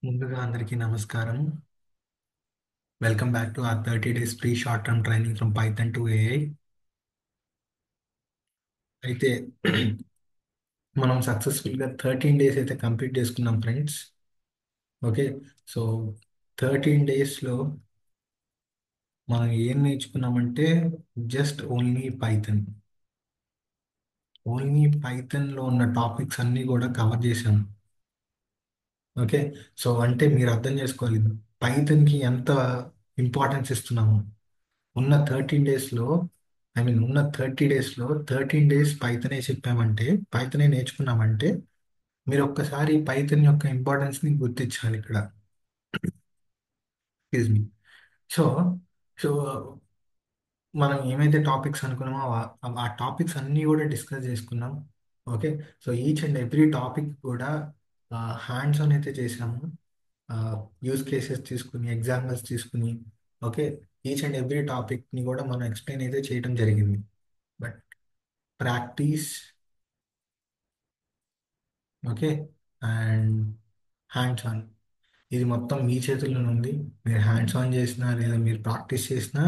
ముందుగా అందరికీ నమస్కారం. Welcome back to our 30 days free short term training from Python to AI. అయితే మనం సక్సెస్ఫుల్గా 13 days అయితే కంప్లీట్ చేసుకున్నాం ఫ్రెండ్స్. ఓకే, సో 13 daysలో మనం ఏం నేర్చుకున్నామంటే జస్ట్ ఓన్లీ పైథన్లో ఉన్న టాపిక్స్ అన్నీ కూడా కవర్ చేసాం. ఓకే, సో అంటే మీరు అర్థం చేసుకోవాలి పైథన్కి ఎంత ఇంపార్టెన్స్ ఇస్తున్నాము. ఉన్న 13 డేస్లో, ఉన్న 30 డేస్లో 13 days పైథనే చెప్పామంటే, పైథనే నేర్చుకున్నామంటే మీరు ఒక్కసారి పైథన్ యొక్క ఇంపార్టెన్స్ని గుర్తించాలి ఇక్కడ. Excuse me. సో సో మనం ఏమైతే టాపిక్స్ అనుకున్నామో ఆ టాపిక్స్ అన్నీ కూడా డిస్కస్ చేసుకున్నాం. Okay, so each and every topic కూడా హ్యాండ్స్ ఆన్ అయితే చేసాము. యూజ్ కేసెస్ తీసుకుని, ఎగ్జాంపుల్స్ తీసుకుని, ఓకే, ఈచ్ అండ్ ఎవ్రీ టాపిక్ని కూడా మనం ఎక్స్ప్లెయిన్ అయితే చేయడం జరిగింది. But practice, okay, and hands on, ఇది మొత్తం మీ చేతుల్లో ఉంది. మీరు హ్యాండ్స్ ఆన్ చేసినా లేదా మీరు ప్రాక్టీస్ చేసినా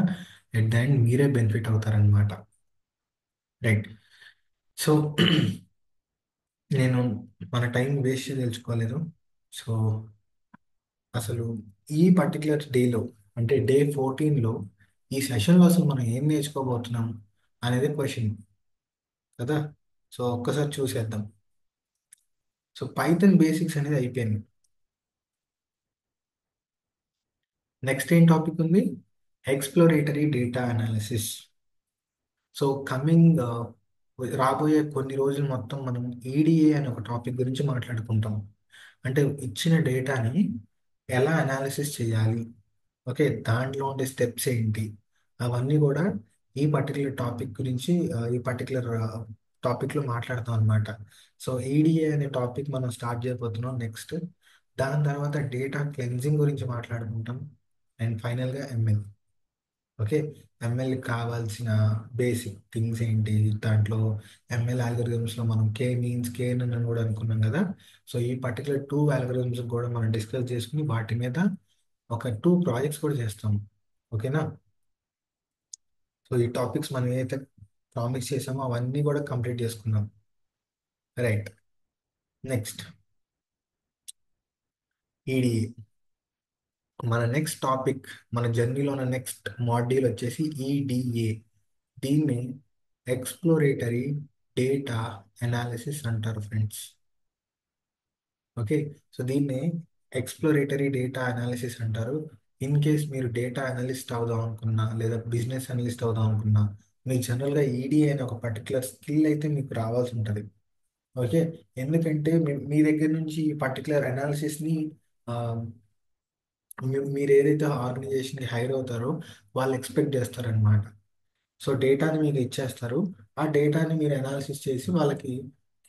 ఎట్ ద ఎండ్ మీరే బెనిఫిట్ అవుతారనమాట. రైట్. సో నేను మన టైం వేస్ట్ తెలుసుకోలేదు. సో అసలు ఈ పర్టికులర్ డేలో, అంటే డే 14లో ఈ సెషన్లో అసలు మనం ఏం నేర్చుకోబోతున్నాం అనేది క్వశ్చన్ కదా. సో ఒక్కసారి చూసేద్దాం. సో పైథన్ బేసిక్స్ అనేది అయిపోయింది. నెక్స్ట్ ఏం టాపిక్ ఉంది? Exploratory data analysis. So coming రాబోయే కొన్ని రోజులు మొత్తం మనం ఈడిఏ అనే ఒక టాపిక్ గురించి మాట్లాడుకుంటాం. అంటే ఇచ్చిన డేటాని ఎలా అనాలిసిస్ చేయాలి, ఓకే, దాంట్లో ఉండే స్టెప్స్ ఏంటి, అవన్నీ కూడా ఈ పర్టికులర్ టాపిక్ గురించి ఈ పర్టికులర్ టాపిక్లో మాట్లాడతాం అనమాట. సో ఈడిఏ అనే టాపిక్ మనం స్టార్ట్ చేయబోతున్నాం నెక్స్ట్. దాని తర్వాత డేటా క్లెన్జింగ్ గురించి మాట్లాడుకుంటాం. అండ్ ఫైనల్గా ఎంఎల్. ఓకే, ఎంఎల్ కావాల్సిన బేసిక్ థింగ్స్ ఏంటి, దాంట్లో ఎంఎల్ ఆల్గరిథమ్స్లో మనం కే మీన్స్ కేఎన్ అని కూడా అనుకున్నాం కదా. సో ఈ పర్టికులర్ టూ ఆల్గరిథమ్స్ కూడా మనం డిస్కస్ చేసుకుని వాటి మీద ఒక 2 ప్రాజెక్ట్స్ కూడా చేస్తాం. ఓకేనా. సో ఈ టాపిక్స్ మనం ఏదైతే ప్రామిస్ చేసామో అవన్నీ కూడా కంప్లీట్ చేసుకున్నాం. రైట్. Next EDA. మన నెక్స్ట్ టాపిక్, మన జర్నీలో ఉన్న నెక్స్ట్ మాడ్యూల్ వచ్చేసి ఈడిఏ. దీన్ని ఎక్స్ప్లోరేటరీ డేటా అనాలిసిస్ అంటారు ఫ్రెండ్స్. ఓకే, సో దీన్ని ఎక్స్ప్లోరేటరీ డేటా అనాలిసిస్ అంటారు. ఇన్ కేస్ మీరు డేటా అనలిస్ట్ అవుదాం అనుకున్నా లేదా బిజినెస్ అనలిస్ట్ అవుదాం అనుకున్నా, మీకు జనరల్గా ఈడిఏ అనే ఒక పర్టికులర్ స్కిల్ అయితే మీకు రావాల్సి ఉంటుంది. ఓకే, ఎందుకంటే మీ దగ్గర నుంచి ఈ పర్టికులర్ అనాలిసిస్ని మీరు ఏదైతే ఆర్గనైజేషన్కి హైర్ అవుతారో వాళ్ళు ఎక్స్పెక్ట్ చేస్తారనమాట. సో డేటాని మీకు ఇచ్చేస్తారు. ఆ డేటాని మీరు అనాలిసిస్ చేసి వాళ్ళకి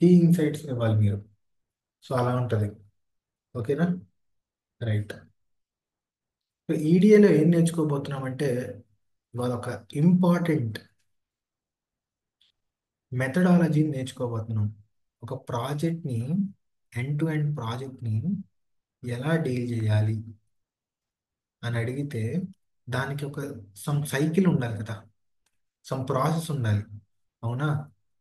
కీ ఇన్సైట్స్ ఇవ్వాలి మీరు. సో అలా ఉంటుంది. ఓకేనా. రైట్. సో ఈడిఏలో ఏం నేర్చుకోబోతున్నామంటే ఇవాళ ఒక ఇంపార్టెంట్ మెథడాలజీని నేర్చుకోబోతున్నాం. ఒక ప్రాజెక్ట్ని, ఎండ్ టు ఎండ్ ప్రాజెక్ట్ని ఎలా డీల్ చేయాలి అని అడిగితే దానికి ఒక సమ్ సైకిల్ ఉండాలి కదా, సమ్ ప్రాసెస్ ఉండాలి. అవునా.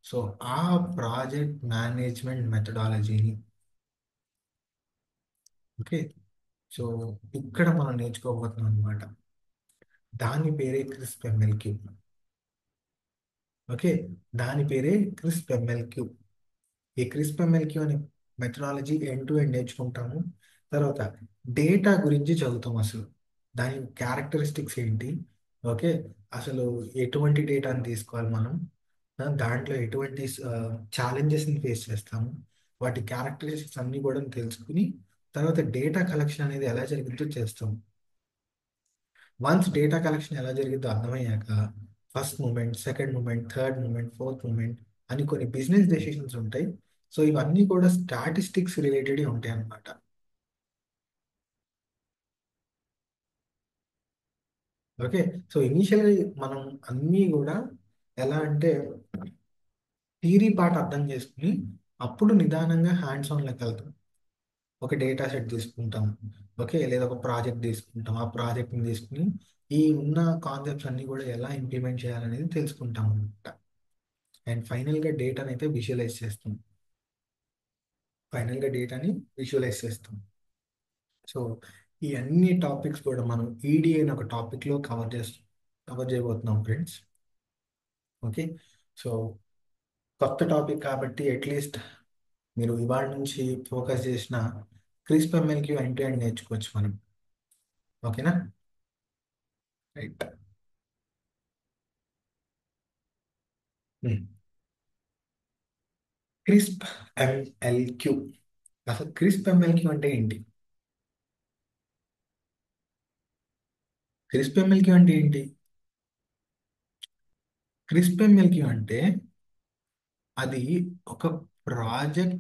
సో ఆ ప్రాజెక్ట్ మేనేజ్మెంట్ మెథడాలజీని, ఓకే, సో ఇక్కడ మనం నేర్చుకోబోతున్నాం అనమాట. దాని పేరే క్రిస్ప్ ఎంఎల్క్యూ. ఓకే, దాని పేరే క్రిస్ప్ ఎంఎల్క్యూ. ఈ క్రిస్ప్ ఎంఎల్క్యూ అనే మెథడాలజీ ఎండ్ టు ఎండ్ నేర్చుకుంటాము. తర్వాత డేటా గురించి చదువుతాం. అసలు దాని క్యారెక్టరిస్టిక్స్ ఏంటి, ఓకే, అసలు ఎటువంటి డేటాని తీసుకోవాలి మనం, దాంట్లో ఎటువంటి ఛాలెంజెస్ని ఫేస్ చేస్తాము, వాటి క్యారెక్టరిస్టిక్స్ అన్నీ కూడా తెలుసుకుని తర్వాత డేటా కలెక్షన్ అనేది ఎలా జరిగిందో చేస్తాం. వన్స్ డేటా కలెక్షన్ ఎలా జరిగిందో అర్థమయ్యాక first moment, second moment, third moment, fourth moment అని కొన్ని బిజినెస్ డెసిషన్స్ ఉంటాయి. సో ఇవన్నీ కూడా స్టాటిస్టిక్స్ రిలేటెడ్ ఉంటాయి అన్నమాట. ఓకే, సో ఇనీషియల్గా మనం అన్నీ కూడా ఎలా అంటే థియరీ పార్ట్ అర్థం చేసుకుని అప్పుడు నిదానంగా హ్యాండ్స్ ఆన్లోకి వెళ్తాం. ఒక డేటా సెట్ తీసుకుంటాం. ఓకే, లేదా ఒక ప్రాజెక్ట్ తీసుకుంటాం. ఆ ప్రాజెక్ట్ని తీసుకుని ఈ ఉన్న కాన్సెప్ట్స్ అన్ని కూడా ఎలా ఇంప్లిమెంట్ చేయాలనేది తెలుసుకుంటాం అనమాట. అండ్ ఫైనల్గా డేటాని అయితే విజువలైజ్ చేస్తాం. ఫైనల్గా డేటాని విజువలైజ్ చేస్తాం. సో ఈ అన్ని టాపిక్స్ కూడా మనం ఈడిఏ అనే ఒక టాపిక్లో కవర్ చేయబోతున్నాం ఫ్రెండ్స్. ఓకే, సో కొత్త టాపిక్ కాబట్టి అట్లీస్ట్ మీరు ఇవాళ నుంచి ఫోకస్ చేసిన క్రిస్ప్ ఎంఎల్క్యూ ఎండ్ టు ఎండ్ నేర్చుకోవచ్చు మనం. ఓకేనా? రైట్. క్రిస్ప్ ఎంఎల్క్యూ. అసలు క్రిస్ప్ ఎంఎల్క్యూ అంటే ఏంటి? క్రిస్ప్ ఎంఎల్క్యూ అంటే ఏంటి? క్రిస్ప్ ఎంఎల్క్యూ అంటే అది ఒక ప్రాజెక్ట్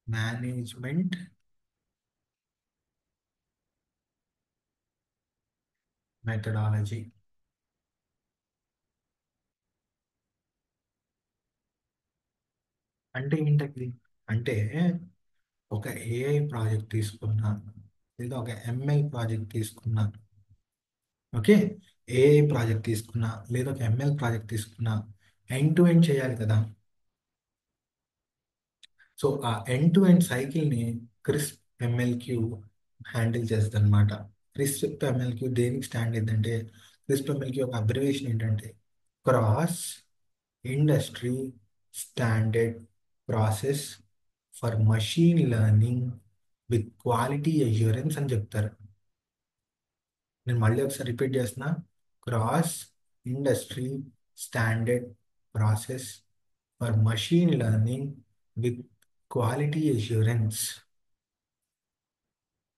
మేనేజ్మెంట్ మెథడాలజీ. అంటే ఏంటది? అంటే ఒక ఏఐ ప్రాజెక్ట్ తీసుకున్నా, లేదా ఒక ఎంఎల్ ప్రాజెక్ట్ తీసుకున్నా, ఓకే, ఏఐ ప్రాజెక్ట్ తీసుకున్నా లేదా ఒక ఎంఎల్ ప్రాజెక్ట్ తీసుకున్నా, ఎండ్ టు ఎండ్ చేయాలి కదా. సో ఆ ఎండ్ టు ఎండ్ సైకిల్ని క్రిస్ప్ ఎంఎల్క్యూ హ్యాండిల్ చేస్తుంది అనమాట. క్రిస్ప్ ఎంఎల్క్యూ దేనికి స్టాండ్ అయిందంటే, క్రిస్ప్ ఎంఎల్క్యూ ఒక అబ్రివేషన్ ఏంటంటే cross industry standard process for machine learning with quality assurance అని చెప్తారు. నేను మళ్ళీ ఒకసారి రిపీట్ చేస్తున్నా. Cross industry standard process for machine learning with quality assurance.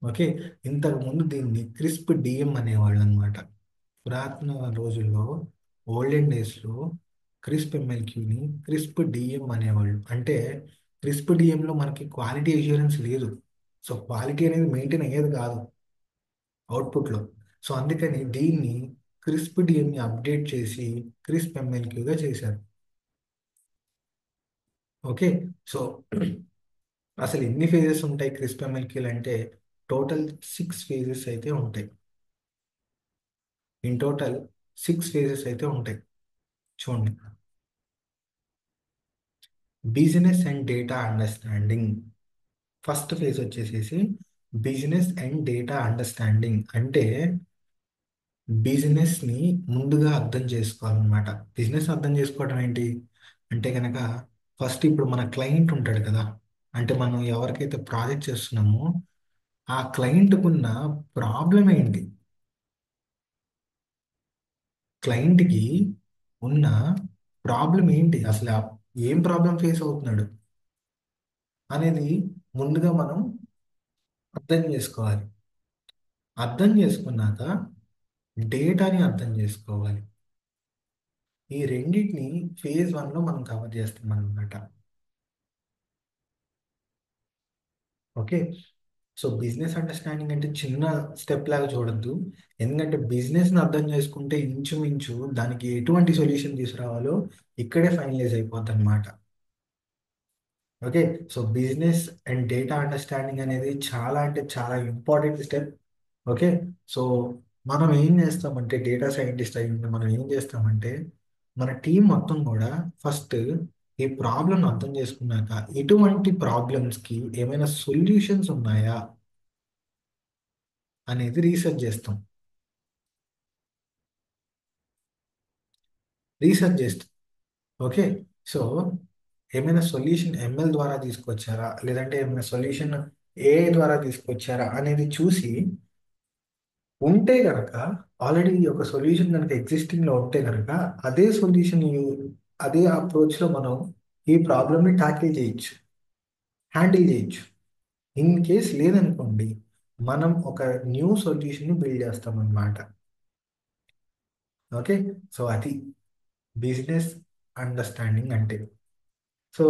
Okay, ఇంతకు ముందు దీన్ని క్రిస్ప్ డిఎం అనేవాళ్ళు అనమాట. పురాతన రోజుల్లో, ఓల్డెన్ డేస్లో క్రిస్ప్ ఎంఎల్క్యూని క్రిస్ప్ డిఎం అనేవాళ్ళు. అంటే క్రిస్ప్ డిఎంలో మనకి క్వాలిటీ అష్యూరెన్స్ లేదు. సో క్వాలిటీ అనేది మెయింటైన్ అయ్యేది కాదు అవుట్పుట్లో. సో అందుకని దీన్ని క్రిస్ప్ డిఎంని అప్డేట్ చేసి క్రిస్ప్ ఎంఎల్క్యూగా చేశారు. ఓకే, సో అసలు ఎన్ని ఫేజెస్ ఉంటాయి క్రిస్ప్ ఎంఎల్క్యూలు అంటే టోటల్ 6 ఫేజెస్ అయితే ఉంటాయి. ఇన్ టోటల్ 6 ఫేజెస్ అయితే ఉంటాయి. చూడండి. Business and data understanding. First phase వచ్చేసేసి బిజినెస్ అండ్ డేటా అండర్స్టాండింగ్. అంటే బిజినెస్ని ముందుగా అర్థం చేసుకోవాలన్నమాట. బిజినెస్ అర్థం చేసుకోవడం ఏంటి అంటే కనుక, ఫస్ట్ ఇప్పుడు మన క్లయింట్ ఉంటాడు కదా. అంటే మనం ఎవరికైతే ప్రాజెక్ట్ చేస్తున్నామో ఆ క్లయింట్కున్న ప్రాబ్లం ఏంటి, క్లయింట్కి ఉన్న ప్రాబ్లం ఏంటి, అసలు ఏం ప్రాబ్లం ఫేస్ అవుతున్నాడు అనేది ముందుగా మనం అర్థం చేసుకోవాలి. అర్థం చేసుకున్నాక డేటాని అర్థం చేసుకోవాలి. ఈ రెండింటిని ఫేజ్ 1లో మనం కవర్ చేస్తాం అనమాట. ఓకే, సో బిజినెస్ అండర్స్టాండింగ్ అంటే చిన్న స్టెప్ లాగా చూడొద్దు. ఎందుకంటే బిజినెస్ని అర్థం చేసుకుంటే ఇంచుమించు దానికి ఎటువంటి సొల్యూషన్ తీసుకురావాలో ఇక్కడే ఫైనలైజ్ అయిపోద్ది అనమాట. Okay, so business and data understanding అనేది చాలా అంటే చాలా ఇంపార్టెంట్ స్టెప్. ఓకే, సో మనం ఏం చేస్తామంటే డేటా సైంటిస్ట్ అయ్యి మనం ఏం చేస్తామంటే మన టీం మొత్తం కూడా ఫస్ట్ ఈ ప్రాబ్లం అర్థం చేసుకున్నాక ఎటువంటి ప్రాబ్లమ్స్కి ఏమైనా సొల్యూషన్స్ ఉన్నాయా అనేది రీసెర్చ్ చేస్తాం. రీసెర్చ్ చేస్తాం. ఓకే, సో ఏమైనా సొల్యూషన్ ఎంఎల్ ద్వారా తీసుకొచ్చారా లేదంటే ఏమైనా సొల్యూషన్ ఏఐ ద్వారా తీసుకొచ్చారా అనేది చూసి, ఉంటే కనుక ఆల్రెడీ ఒక సొల్యూషన్ కనుక ఎగ్జిస్టింగ్లో ఉంటే కనుక అదే సొల్యూషన్ అదే అప్రోచ్లో మనం ఈ ప్రాబ్లమ్ని ట్యాకిల్ చేయొచ్చు, హ్యాండిల్ చేయొచ్చు. ఇన్ కేస్ లేదనుకోండి, మనం ఒక న్యూ సొల్యూషన్ని బిల్డ్ చేస్తాం అన్నమాట. ఓకే, సో అది బిజినెస్ అండర్స్టాండింగ్ అంటే. సో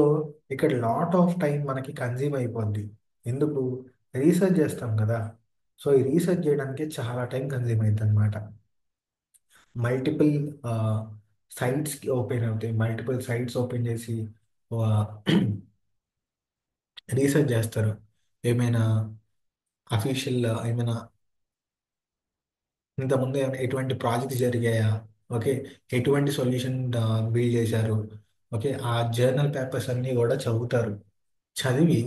ఇక్కడ లాట్ ఆఫ్ టైం మనకి కన్జ్యూమ్ అయిపోద్ది. ఎందుకు? రీసెర్చ్ చేస్తాం కదా. సో ఈ రీసెర్చ్ చేయడానికి చాలా టైం కన్జ్యూమ్ అవుతుంది అనమాట. మల్టిపుల్ సైట్స్కి ఓపెన్ అవుతాయి. మల్టిపుల్ సైట్స్ ఓపెన్ చేసి రీసెర్చ్ చేస్తారు. ఏమైనా అఫీషియల్ ఏమైనా ఇంతకుముందు ఎటువంటి ప్రాజెక్ట్స్ జరిగాయా, ఓకే, ఎటువంటి సొల్యూషన్ బిల్డ్ చేశారు, ఓకే, ఆ జర్నల్ పేపర్స్ అన్నీ కూడా చదువుతారు. చదివి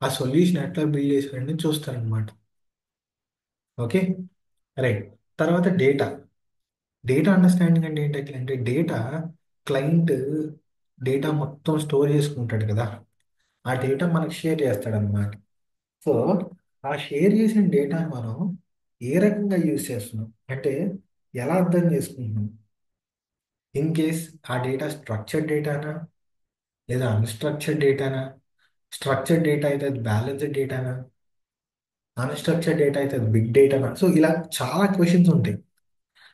ఆ సొల్యూషన్ ఎట్లా బిల్డ్ చేశారని చూస్తారనమాట. Okay, right. తర్వాత డేటా. డేటా అండర్స్టాండింగ్ అంటే ఏంటి అంటే డేటా, క్లయింట్ డేటా మొత్తం స్టోర్ చేసుకుంటాడు కదా, ఆ డేటా మనకు షేర్ చేస్తాడనమాట. సో ఆ షేర్ చేసిన డేటాను మనం ఏ రకంగా యూజ్ చేస్తున్నాం అంటే ఎలా అర్థం చేసుకుంటున్నాం. ఇన్ కేస్ ఆ డేటా స్ట్రక్చర్డ్ డేటానా లేదా అన్స్ట్రక్చర్డ్ డేటానా, స్ట్రక్చర్డ్ డేటా అయితే అది బ్యాలెన్స్డ్ డేటానా, అన్స్ట్రక్చర్డ్ డేటా అయితే అది బిగ్ డేటానా. సో ఇలా చాలా క్వశ్చన్స్ ఉంటాయి.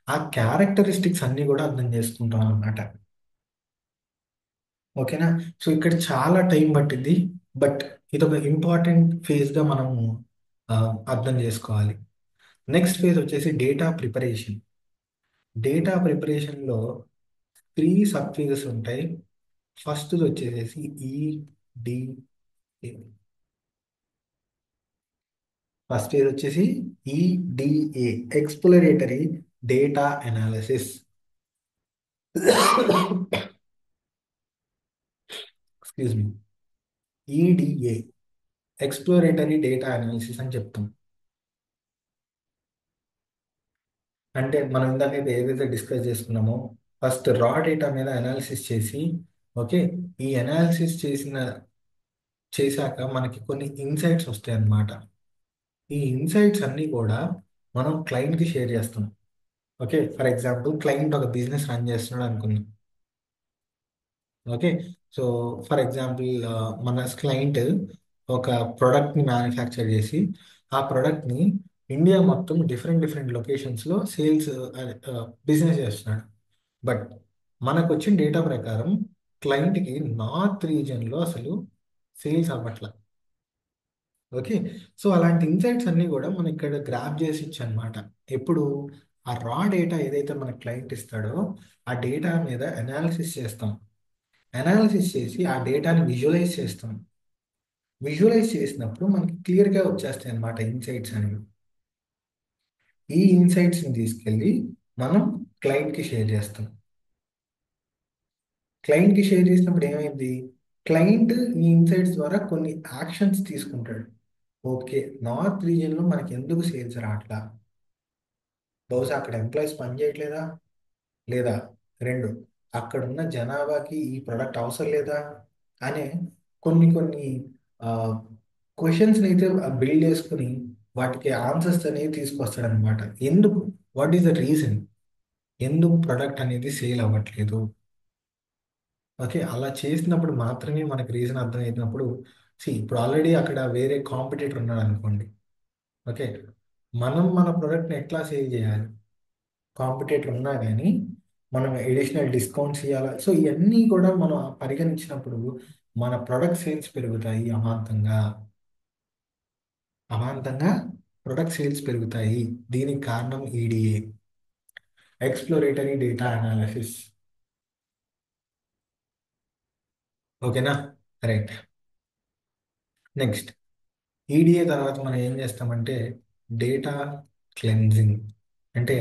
ఆ క్యారెక్టరిస్టిక్స్ అన్ని కూడా అర్థం చేసుకుంటాం అనమాట. ఓకేనా. సో ఇక్కడ చాలా టైం పట్టింది, బట్ ఇది ఒక ఇంపార్టెంట్ ఫేజ్గా మనం ఆ, అర్థం చేసుకోవాలి. నెక్స్ట్ ఫేజ్ వచ్చేసి డేటా ప్రిపరేషన్. డేటా ప్రిపరేషన్లో త్రీ సబ్ ఫేజెస్ ఉంటాయి. ఫస్ట్ వచ్చేసి ఈడిఏ. ఫస్ట్ ఫేజ్ వచ్చేసి EDA, exploratory data analysis. Excuse me. EDA, exploratory data analysis అని చెప్తాం. అంటే మనం ఇందాకైతే ఏదైతే డిస్కస్ చేసుకున్నామో, ఫస్ట్ రా డేటా మీద అనాలిసిస్ చేసి, ఓకే, ఈ అనాలిసిస్ చేశాక మనకి కొన్ని ఇన్సైట్స్ వస్తాయి అన్నమాట. ఈ ఇన్సైట్స్ అన్నీ కూడా మనం క్లయింట్కి షేర్ చేస్తాం. ఓకే, ఫర్ ఎగ్జాంపుల్ క్లయింట్ ఒక బిజినెస్ రన్ చేస్తున్నాడు అనుకుందాం. ఓకే, సో ఫర్ ఎగ్జాంపుల్ మన క్లయింట్ ఒక ప్రోడక్ట్ని మ్యానుఫ్యాక్చర్ చేసి ఆ ప్రోడక్ట్ని ఇండియా మొత్తం డిఫరెంట్ డిఫరెంట్ లొకేషన్స్లో సేల్స్ బిజినెస్ చేస్తున్నాడు. బట్ మనకు వచ్చిన డేటా ప్రకారం క్లయింట్కి నార్త్ రీజియన్లో అసలు సేల్స్ అవ్వట్ల. ఓకే, సో అలాంటి ఇన్సైట్స్ అన్నీ కూడా మనం ఇక్కడ గ్రాప్ చేసి ఇచ్చనమాట. ఎప్పుడు ఆ రా డేటా ఏదైతే మన క్లయింట్ ఇస్తాడో ఆ డేటా మీద అనాలిసిస్ చేస్తాం. అనాలిసిస్ చేసి ఆ డేటాని విజువలైజ్ చేస్తాం. విజువలైజ్ చేసినప్పుడు మనకి క్లియర్గా వచ్చేస్తాయి అన్నమాట ఇన్సైట్స్ అనేవి. ఈ ఇన్సైట్స్ని తీసుకెళ్ళి మనం క్లయింట్కి షేర్ చేస్తాం. క్లయింట్కి షేర్ చేసినప్పుడు ఏమైంది, క్లయింట్ ఈ ఇన్సైట్స్ ద్వారా కొన్ని యాక్షన్స్ తీసుకుంటాడు. ఓకే, నార్త్ రీజియన్లో మనకి ఎందుకు సేల్స్ రావట్లా, బహుశా అక్కడ ఎంప్లాయీస్ పని చేయట్లేదా, లేదా రెండు, అక్కడ ఉన్న జనాభాకి ఈ ప్రోడక్ట్ అవసరం లేదా అనే కొన్ని కొన్ని క్వశ్చన్స్ని అయితే బిల్డ్ చేసుకుని వాటికి ఆన్సర్స్ అనేవి తీసుకొస్తాడనమాట. ఎందుకు, వాట్ ఈస్ ద రీజన్, ఎందుకు ప్రొడక్ట్ అనేది సేల్ అవ్వట్లేదు. ఓకే, అలా చేసినప్పుడు మాత్రమే మనకి రీజన్ అర్థమైనప్పుడు, ఇప్పుడు ఆల్రెడీ అక్కడ వేరే కాంపిటేటర్ ఉన్నాడు అనుకోండి. ఓకే, మనం మన ప్రోడక్ట్ని ఎట్లా సేల్ చేయాలి, కాంపిటేటర్ ఉన్నా కానీ మనం ఎడిషనల్ డిస్కౌంట్స్ ఇవ్వాలి. సో ఇవన్నీ కూడా మనం పరిగణించినప్పుడు మన ప్రొడక్ట్ సేల్స్ పెరుగుతాయి అమాంతంగా. అమాంతంగా ప్రొడక్ట్ సేల్స్ పెరుగుతాయి. దీనికి కారణం ఈడిఏ, ఎక్స్ప్లోరేటరీ డేటా అనాలిసిస్. ఓకేనా, రైట్. నెక్స్ట్ ఈడిఏ తర్వాత మనం ఏం చేస్తామంటే డేటా క్లెన్జింగ్. అంటే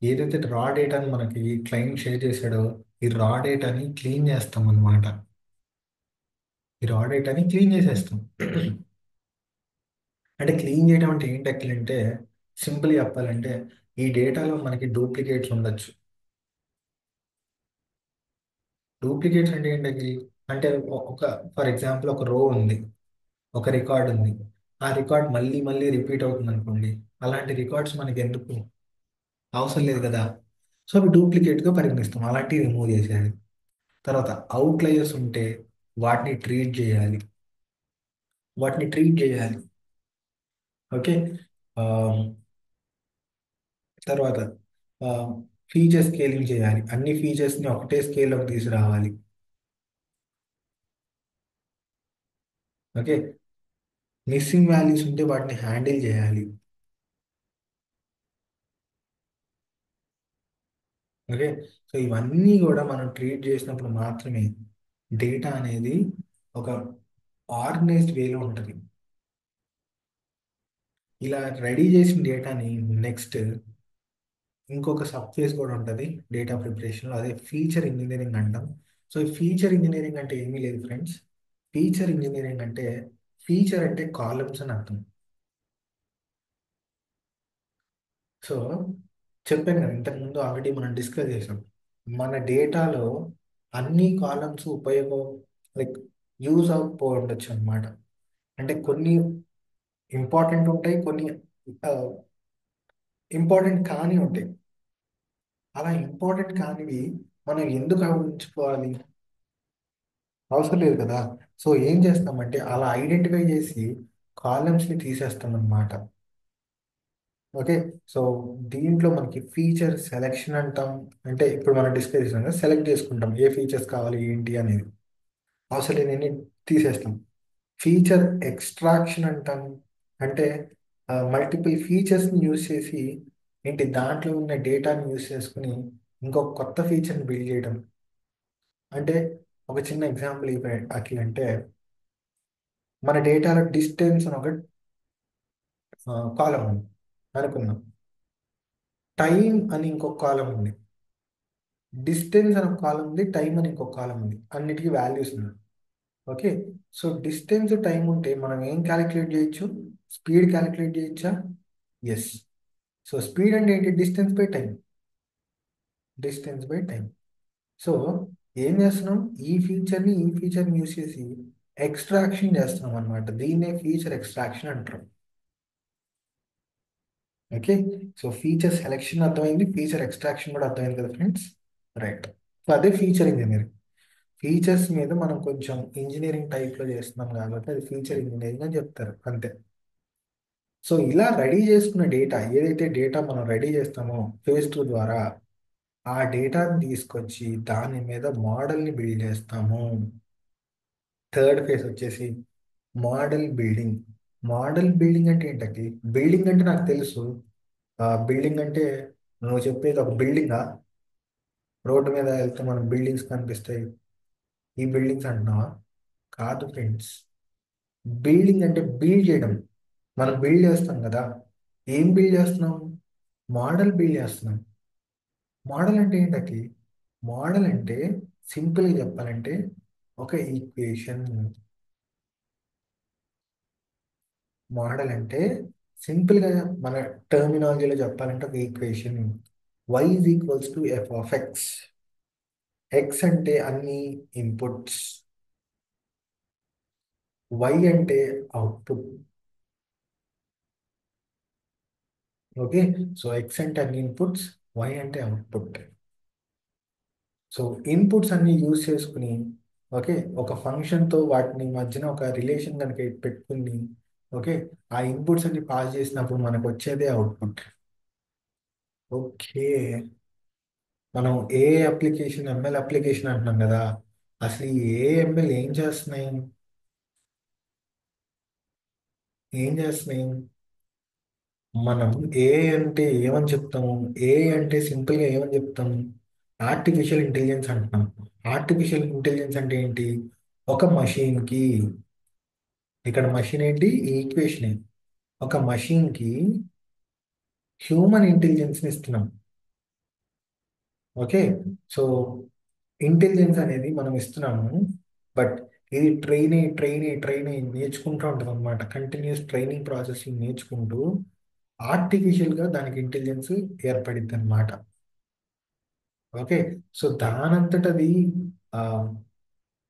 ఏదైతే రా డేటాని మనకి క్లయింట్ షేర్ చేశాడో ఈ రా డేటాని క్లీన్ చేస్తాం అన్నమాట. ఈ రా డేటాని క్లీన్ చేసేస్తాం. అంటే క్లీన్ చేయడం అంటే ఏంటి అఖిల్ అంటే, సింపుల్ చెప్పాలంటే ఈ డేటాలో మనకి డూప్లికేట్స్ ఉండొచ్చు. డూప్లికేట్స్ అంటే ఏంటి అఖిల్ అంటే ఒక ఫర్ ఎగ్జాంపుల్ ఒక రో ఉంది, ఒక రికార్డ్ ఉంది, ఆ రికార్డ్ మళ్ళీ మళ్ళీ రిపీట్ అవుతుంది అనుకోండి. అలాంటి రికార్డ్స్ మనకి ఎందుకు, అవసరం లేదు కదా. సో అవి డూప్లికేట్గా పరిగణిస్తాం, అలాంటివి రిమూవ్ చేసేయాలి. తర్వాత అవుట్లయర్స్ ఉంటే వాటిని ట్రీట్ చేయాలి. వాటిని ట్రీట్ చేయాలి. ఓకే, ఆ, తర్వాత ఫీచర్ స్కేలింగ్ చేయాలి. అన్ని ఫీచర్స్ని ఒకటే స్కేల్లోకి తీసుకురావాలి. ఓకే, మిస్సింగ్ వాల్యూస్ ఉంటే వాటిని హ్యాండిల్ చేయాలి. ఓకే, సో ఇవన్నీ కూడా మనం ట్రీట్ చేసినప్పుడు మాత్రమే డేటా అనేది ఒక ఆర్గనైజ్డ్ వేలో ఉంటుంది. ఇలా రెడీ చేసిన డేటాని నెక్స్ట్ ఇంకొక సబ్ ఫేజ్ కూడా ఉంటుంది డేటా ప్రిపరేషన్లో, అదే ఫీచర్ ఇంజనీరింగ్ అంటాం. సో ఈ ఫీచర్ ఇంజనీరింగ్ అంటే ఏమీ లేదు ఫ్రెండ్స్. ఫీచర్ ఇంజనీరింగ్ అంటే ఫీచర్ అంటే కాలమ్స్ అని అర్థం. సో చెప్పాను కదా ఇంతకుముందు ఆల్రెడీ మనం డిస్కస్ చేసాం. మన డేటాలో అన్ని కాలమ్స్ ఉపయోగం లైక్ యూజ్ అవుట్ ఉండొచ్చు అనమాట. అంటే కొన్ని ఇంపార్టెంట్ ఉంటాయి, కొన్ని ఇంపార్టెంట్ కాని ఉంటాయి. అలా ఇంపార్టెంట్ కానివి మనం ఎందుకు ఉంచుకోవాలి? అవసరం లేదు కదా. సో ఏం చేస్తామంటే అలా ఐడెంటిఫై చేసి కాలమ్స్ని తీసేస్తాం అన్నమాట. ఓకే. సో దీంట్లో మనకి ఫీచర్ సెలెక్షన్ అంటాం. అంటే ఇప్పుడు మనం డిస్కస్ చేసాం కదా, సెలెక్ట్ చేసుకుంటాం ఏ ఫీచర్స్ కావాలి ఏంటి అనేది. అవసరం లేని తీసేస్తాం. ఫీచర్ ఎక్స్ట్రాక్షన్ అంటాం. అంటే మల్టిపుల్ ఫీచర్స్ని యూజ్ చేసి ఏంటి దాంట్లో ఉన్న డేటాని యూజ్ చేసుకుని ఇంకొక కొత్త ఫీచర్ని బిల్డ్ చేయడం. అంటే ఒక చిన్న ఎగ్జాంపుల్ ఇవ్వండి అఖిల్. అంటే మన డేటాలో డిస్టెన్స్ అని ఒక కాలం ఉంది అనుకుందాం. టైం అని ఇంకొక కాలం ఉంది. డిస్టెన్స్ అని ఒక కాలం ఉంది, టైం అని ఇంకొక కాలం ఉంది. అన్నిటికీ వాల్యూస్ ఉన్నాయి. ఓకే. సో డిస్టెన్స్ టైం ఉంటే మనం ఏం క్యాలిక్యులేట్ చేయొచ్చు? స్పీడ్ క్యాలిక్యులేట్ చేయొచ్చా? ఎస్. సో స్పీడ్ అంటే ఏంటి? Distance by time. Distance by time. So ఏం చేస్తున్నాం? ఈ ఫీచర్ని యూస్ చేసి ఎక్స్ట్రాక్షన్ చేస్తున్నాం అనమాట. దీన్నే ఫీచర్ ఎక్స్ట్రాక్షన్ అంటారు. ఓకే. సో ఫీచర్ సెలెక్షన్ అర్థమైంది, ఫీచర్ ఎక్స్ట్రాక్షన్ కూడా అర్థమైంది కదా ఫ్రెండ్స్. రైట్. సో అదే ఫీచర్ ఇంజనీరింగ్. ఫీచర్స్ మీద మనం కొంచెం ఇంజనీరింగ్ టైప్లో చేస్తున్నాం కాబట్టి అది ఫీచర్ ఇంజనీరింగ్ అని చెప్తారు అంతే. సో ఇలా రెడీ చేసుకున్న డేటా, ఏదైతే డేటా మనం రెడీ చేస్తామో ఫేజ్ 2 ద్వారా, ఆ డేటాని తీసుకొచ్చి దాని మీద మోడల్ని బిల్డ్ చేస్తాము. థర్డ్ ఫేజ్ వచ్చేసి మోడల్ బిల్డింగ్. మోడల్ బిల్డింగ్ అంటే ఏంటంటే, బిల్డింగ్ అంటే నాకు తెలుసు. బిల్డింగ్ అంటే నువ్వు చెప్పేది ఒక బిల్డింగా? రోడ్డు మీద వెళ్తే మనం బిల్డింగ్స్ కనిపిస్తాయి, ఈ బిల్డింగ్స్ అంటున్నావా? కాదు ఫ్రెండ్స్. బిల్డింగ్ అంటే బిల్డ్ చేయడం. మనం బిల్డ్ చేస్తాం కదా. ఏం బిల్డ్ చేస్తున్నాం? మోడల్ బిల్డ్ చేస్తున్నాం. మోడల్ అంటే ఏంటకి? మోడల్ అంటే సింపుల్గా చెప్పాలంటే ఒక ఈక్వేషన్. మోడల్ అంటే సింపుల్గా మన టర్మినాలజీలో చెప్పాలంటే ఒక equation. y is equals to F of X. X అంటే అన్ని ఇన్పుట్స్, వై అంటే అవుట్పుట్. ఓకే. సో ఎక్స్ అంటే అన్ని ఇన్పుట్స్, వై అంటే అవుట్పుట్. సో ఇన్పుట్స్ అన్ని యూజ్ చేసుకుని, ఓకే, ఒక ఫంక్షన్తో వాటిని మధ్యన ఒక రిలేషన్ కనుక పెట్టుకుని, ఓకే, ఆ ఇన్పుట్స్ అన్ని పాస్ చేసినప్పుడు మనకు వచ్చేదే అవుట్పుట్. ఓకే. మనం ఏ అప్లికేషన్, ఎంఎల్ అప్లికేషన్ అంటున్నాం కదా. అసలు ఈ ఏఎంఎల్ ఏం చేస్తున్నాయి? మనం ఏ అంటే ఏమని చెప్తాము? ఏ అంటే సింపుల్గా ఏమని చెప్తాము? ఆర్టిఫిషియల్ ఇంటెలిజెన్స్ అంటున్నాం. ఆర్టిఫిషియల్ ఇంటెలిజెన్స్ అంటే ఏంటి? ఒక మషీన్కి, ఇక్కడ మషిన్ ఏంటి? ఈ ఈక్వేషన్. ఒక మషీన్కి హ్యూమన్ ఇంటెలిజెన్స్ని ఇస్తున్నాం. ఓకే. సో ఇంటెలిజెన్స్ అనేది మనం ఇస్తున్నాము. బట్ ఇది ట్రైన్ అయ్యి నేర్చుకుంటూ ఉంటుంది అనమాట. కంటిన్యూస్ ట్రైనింగ్ ప్రాసెస్ నేర్చుకుంటూ ఆర్టిఫిషియల్గా దానికి ఇంటెలిజెన్స్ ఏర్పడిద్ది అనమాట. ఓకే. సో దానంతట అది ఆ,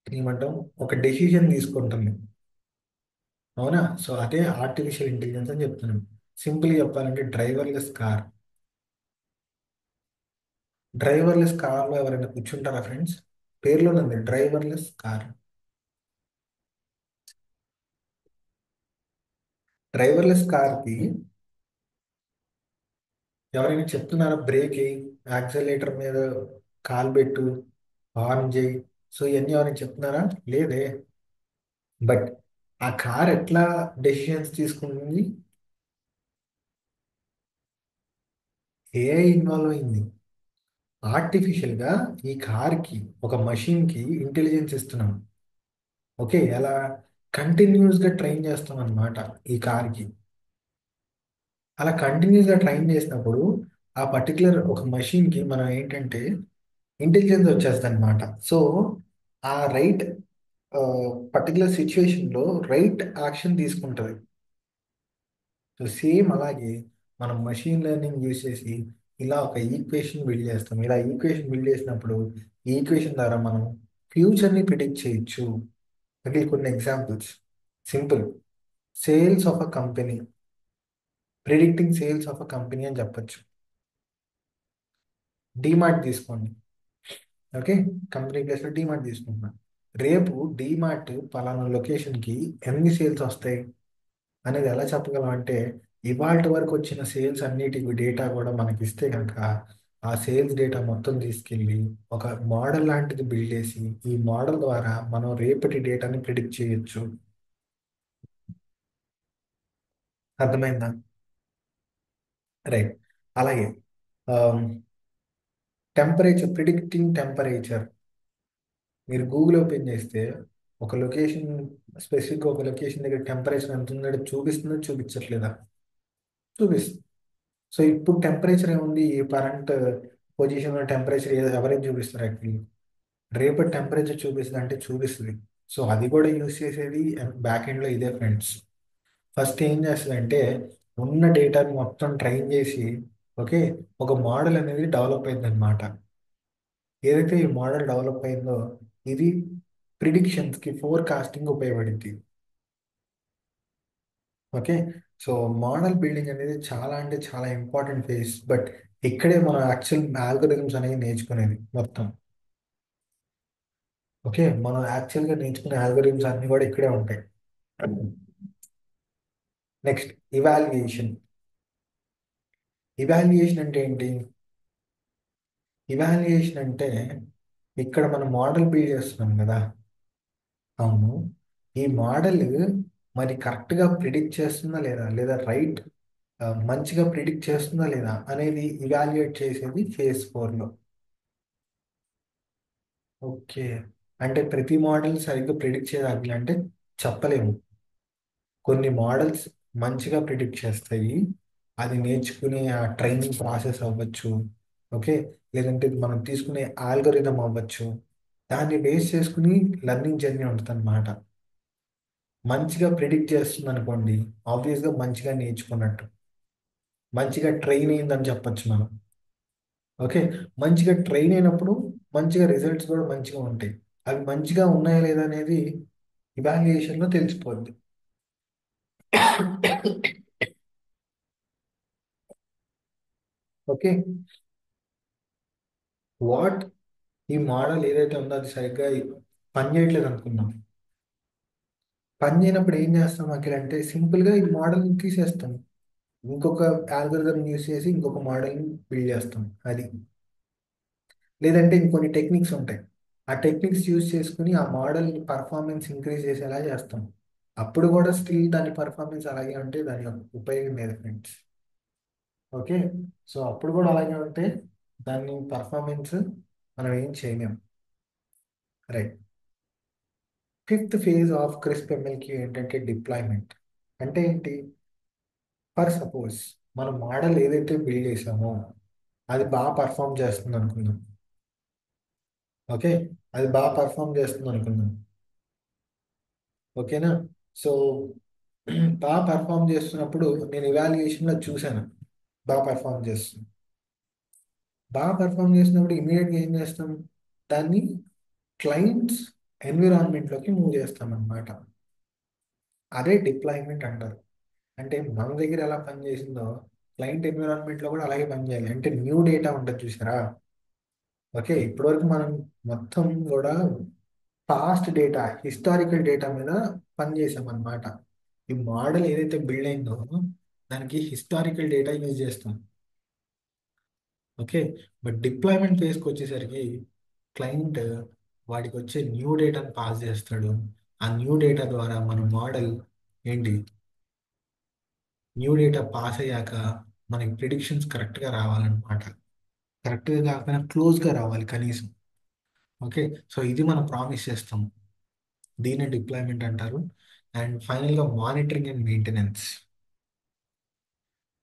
ఏమంటాం, ఒక డెసిషన్ తీసుకుంటుంది. అవునా? సో అదే ఆర్టిఫిషియల్ ఇంటెలిజెన్స్ అని చెప్తున్నాం. సింపుల్గా చెప్పాలంటే డ్రైవర్లెస్ కార్. డ్రైవర్లెస్ కార్లో ఎవరైనా కూర్చుంటారా ఫ్రెండ్స్? పేర్లోనే ఉంది డ్రైవర్లెస్ కార్. డ్రైవర్లెస్ కార్కి ఎవరైనా చెప్తున్నారా బ్రేక్ వేయి, యాక్సిలరేటర్ మీద కాలు పెట్టు, హార్న్ చేయి, సో ఇవన్నీ ఎవరైనా చెప్తున్నారా? లేదే. బట్ ఆ కార్ ఎట్లా డెసిషన్స్ తీసుకుంటుంది? ఏఐ ఇన్వాల్వ్ అయింది. ఆర్టిఫిషియల్గా ఈ కార్కి, ఒక మషిన్కి ఇంటెలిజెన్స్ ఇస్తున్నాం. ఓకే. ఎలా? కంటిన్యూస్గా ట్రైన్ చేస్తాం అనమాట ఈ కార్కి. అలా కంటిన్యూస్గా ట్రైన్ చేసినప్పుడు ఆ పర్టికులర్ ఒక మషిన్కి మనం ఏంటంటే ఇంటెలిజెన్స్ వచ్చేస్తుంది అనమాట. సో ఆ రైట్ పర్టికులర్ సిచ్యువేషన్లో రైట్ యాక్షన్ తీసుకుంటుంది. సో సేమ్ అలాగే మనం మషిన్ లెర్నింగ్ యూజ్ చేసి ఇలా ఒక ఈక్వేషన్ బిల్డ్ చేస్తాం. ఇలా ఈక్వేషన్ బిల్డ్ చేసినప్పుడు ఈ ఈక్వేషన్ ద్వారా మనం ఫ్యూచర్ని ప్రిడిక్ట్ చేయొచ్చు. అంటే కొన్ని examples simple. Sales of a company, predicting sales of a company అని చెప్పొచ్చు. డీమార్ట్ తీసుకోండి. ఓకే, కంపెనీ ప్లేస్లో డీమార్ట్ తీసుకుంటున్నాం. రేపు డీమార్ట్ పలానా లొకేషన్కి ఎన్ని సేల్స్ వస్తాయి అనేది ఎలా చెప్పగలం అంటే ఇవాళ వరకు వచ్చిన సేల్స్ అన్నిటికి డేటా కూడా మనకి ఇస్తే కనుక ఆ సేల్స్ డేటా మొత్తం తీసుకెళ్ళి ఒక మోడల్ లాంటిది బిల్డ్ చేసి ఈ మోడల్ ద్వారా మనం రేపటి డేటాని ప్రిడిక్ట్ చేయొచ్చు. అర్థమైందా? రైట్. అలాగే టెంపరేచర్, ప్రిడిక్టింగ్ టెంపరేచర్. మీరు గూగుల్ ఓపెన్ చేస్తే ఒక లొకేషన్, స్పెసిఫిక్గా ఒక లొకేషన్ దగ్గర టెంపరేచర్ ఎంత ఉందో చూపిస్తుందో చూపించట్లేదా? చూపిస్తుంది. సో ఇప్పుడు టెంపరేచర్ ఏముంది, ఈ కరెంట్ పొజిషన్లో టెంపరేచర్ ఎవరైనా చూపిస్తారు యాక్చువల్లీ. రేపటి టెంపరేచర్ చూపిస్తుంది అంటే చూపిస్తుంది. సో అది కూడా యూస్ చేసేది బ్యాక్ ఎండ్లో ఇదే ఫ్రెండ్స్. ఫస్ట్ ఏం చేస్తుంది అంటే ఉన్న డేటాని మొత్తం ట్రైన్ చేసి ఓకే ఒక మోడల్ అనేది డెవలప్ అయింది అనమాట. ఏదైతే ఈ మోడల్ డెవలప్ అయిందో ఇది ప్రిడిక్షన్స్కి ఫోర్కాస్టింగ్ ఉపయోగపడింది. ఓకే. సో మోడల్ బిల్డింగ్ అనేది చాలా అంటే చాలా ఇంపార్టెంట్ ఫేజ్. బట్ ఇక్కడే మనం యాక్చువల్ ఆల్గోరిథమ్స్ అనేవి నేర్చుకునేది మొత్తం. ఓకే, మనం యాక్చువల్గా నేర్చుకునే ఆల్గోరిథమ్స్ అన్ని కూడా ఇక్కడే ఉంటాయి. Next evaluation. ఇవాల్యుయేషన్ అంటే ఏంటి? ఇవాల్యుయేషన్ అంటే ఇక్కడ మనం మోడల్ బిల్డ్ చేస్తున్నాం కదా. అవును. ఈ మోడల్ మరి కరెక్ట్గా ప్రిడిక్ట్ చేస్తుందా లేదా, లేదా రైట్ మంచిగా ప్రిడిక్ట్ చేస్తుందా లేదా అనేది ఇవాల్యుయేట్ చేసేది ఫేజ్ 4లో. ఓకే, అంటే ప్రతి మోడల్ సరిగ్గా ప్రిడిక్ట్ చేయాలి అంటే చెప్పలేము. కొన్ని మోడల్స్ మంచిగా ప్రిడిక్ట్ చేస్తాయి, అది నేర్చుకునే ఆ ట్రైనింగ్ ప్రాసెస్ అవ్వచ్చు. ఓకే, లేదంటే మనం తీసుకునే ఆల్గోరిథం అవ్వచ్చు. దాన్ని బేస్ చేసుకుని లెర్నింగ్ జర్నీ ఉంటుంది అనమాట. మంచిగా ప్రిడిక్ట్ చేస్తుంది అనుకోండి, ఆబ్వియస్గా మంచిగా నేర్చుకున్నట్టు, మంచిగా ట్రైన్ అయిందని చెప్పొచ్చు మనం. ఓకే, మంచిగా ట్రైన్ అయినప్పుడు మంచిగా రిజల్ట్స్ కూడా మంచిగా ఉంటాయి. అవి మంచిగా ఉన్నాయా లేదా అనేది ఇవాల్యుయేషన్లో తెలిసిపోద్ది. ఓకే, వాట్ ఈ మోడల్ ఏదైతే ఉందో అది సరిగ్గా పని చేయట్లేదు అనుకుందాం. పని చేయనప్పుడు ఏం చేస్తాం అక్కడ అంటే సింపుల్గా ఈ మోడల్ తీసేస్తాం, ఇంకొక ఆల్గోరిథం యూస్ చేసి ఇంకొక మోడల్ని బిల్డ్ చేస్తాం. అది లేదంటే ఇంకొన్ని టెక్నిక్స్ ఉంటాయి, ఆ టెక్నిక్స్ యూస్ చేసుకుని ఆ మోడల్ పర్ఫార్మెన్స్ ఇంక్రీజ్ చేసేలా చేస్తాం. అప్పుడు కూడా స్టిల్ దాని పర్ఫార్మెన్స్ అలాగే ఉంటే దాని యొక్క ఉపయోగం లేదు ఫ్రెండ్స్. ఓకే, సో అప్పుడు కూడా అలాగే ఉంటే దాని పర్ఫార్మెన్స్ మనం ఏం చేయలేం. Right. Fifth phase of CRISP ఎంఎల్కి ఏంటంటే డిప్లాయ్మెంట్. అంటే ఏంటి? ఫర్ సపోజ్ మనం మోడల్ ఏదైతే బిల్డ్ చేసామో అది బాగా పర్ఫామ్ చేస్తుంది అనుకుందాం. ఓకే, అది బాగా పర్ఫామ్ చేస్తుంది అనుకుందాం. ఓకేనా? సో బాగా పర్ఫామ్ చేస్తున్నప్పుడు నేను ఇవాల్యుయేషన్లో చూశాను బాగా పర్ఫామ్ చేస్తుంది. బాగా పర్ఫామ్ చేసినప్పుడు ఇమీడియట్గా ఏం చేస్తాం, దాన్ని క్లయింట్స్ ఎన్విరాన్మెంట్లోకి మూవ్ చేస్తాం అన్నమాట. అదే డిప్లాయ్మెంట్ అంటారు. అంటే మన దగ్గర ఎలా పనిచేసిందో క్లయింట్ ఎన్విరాన్మెంట్లో కూడా అలాగే పనిచేయాలి. అంటే న్యూ డేటా ఉంటుంది చూసారా. ఓకే, ఇప్పటివరకు మనం మొత్తం కూడా పాస్ట్ డేటా, హిస్టారికల్ డేటా మీద పనిచేసాం అన్నమాట. ఈ మోడల్ ఏదైతే బిల్డ్ అయిందో దానికి హిస్టారికల్ డేటా యూజ్ చేస్తాం. ఓకే, బట్ డిప్లాయ్మెంట్ ఫేస్కి వచ్చేసరికి క్లయింట్ వాడికి వచ్చే న్యూ డేటాను పాస్ చేస్తాడు. ఆ న్యూ డేటా ద్వారా మన మోడల్ ఏంటి, న్యూ డేటా పాస్ అయ్యాక మనకి ప్రిడిక్షన్స్ కరెక్ట్గా రావాలన్నమాట. కరెక్ట్గా కాకపోయినా క్లోజ్గా రావాలి కనీసం. ఓకే, సో ఇది మనం ప్రామిస్ చేస్తాం, దీన్ని డిప్లాయ్మెంట్ అంటారు. అండ్ ఫైనల్గా monitoring and maintenance.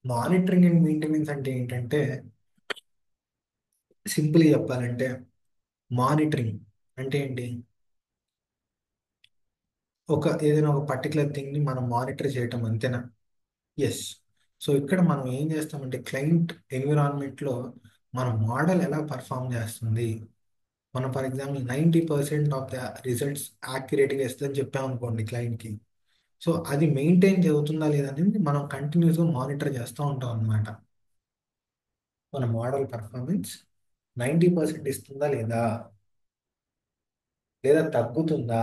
Monitoring and maintenance అంటే ఏంటంటే, సింపుల్గా చెప్పాలంటే, మానిటరింగ్ అంటే ఏంటి? ఏదైనా ఒక పర్టికులర్ థింగ్ని మనం మానిటర్ చేయటం, అంతేనా? ఎస్. సో ఇక్కడ మనం ఏం చేస్తామంటే, క్లయింట్ ఎన్విరాన్మెంట్లో మన మోడల్ ఎలా పర్ఫామ్ చేస్తుంది. మనం for example 90% of the results యాక్యురేట్గా ఇస్తుందని చెప్పాం అనుకోండి క్లయింట్కి. సో అది మెయింటైన్ అవుతుందా లేదా అనేది మనం కంటిన్యూస్గా మానిటర్ చేస్తూ ఉంటాం అనమాట. మన మోడల్ పర్ఫార్మెన్స్ 90% ఇస్తుందా లేదా, లేదా తగ్గుతుందా.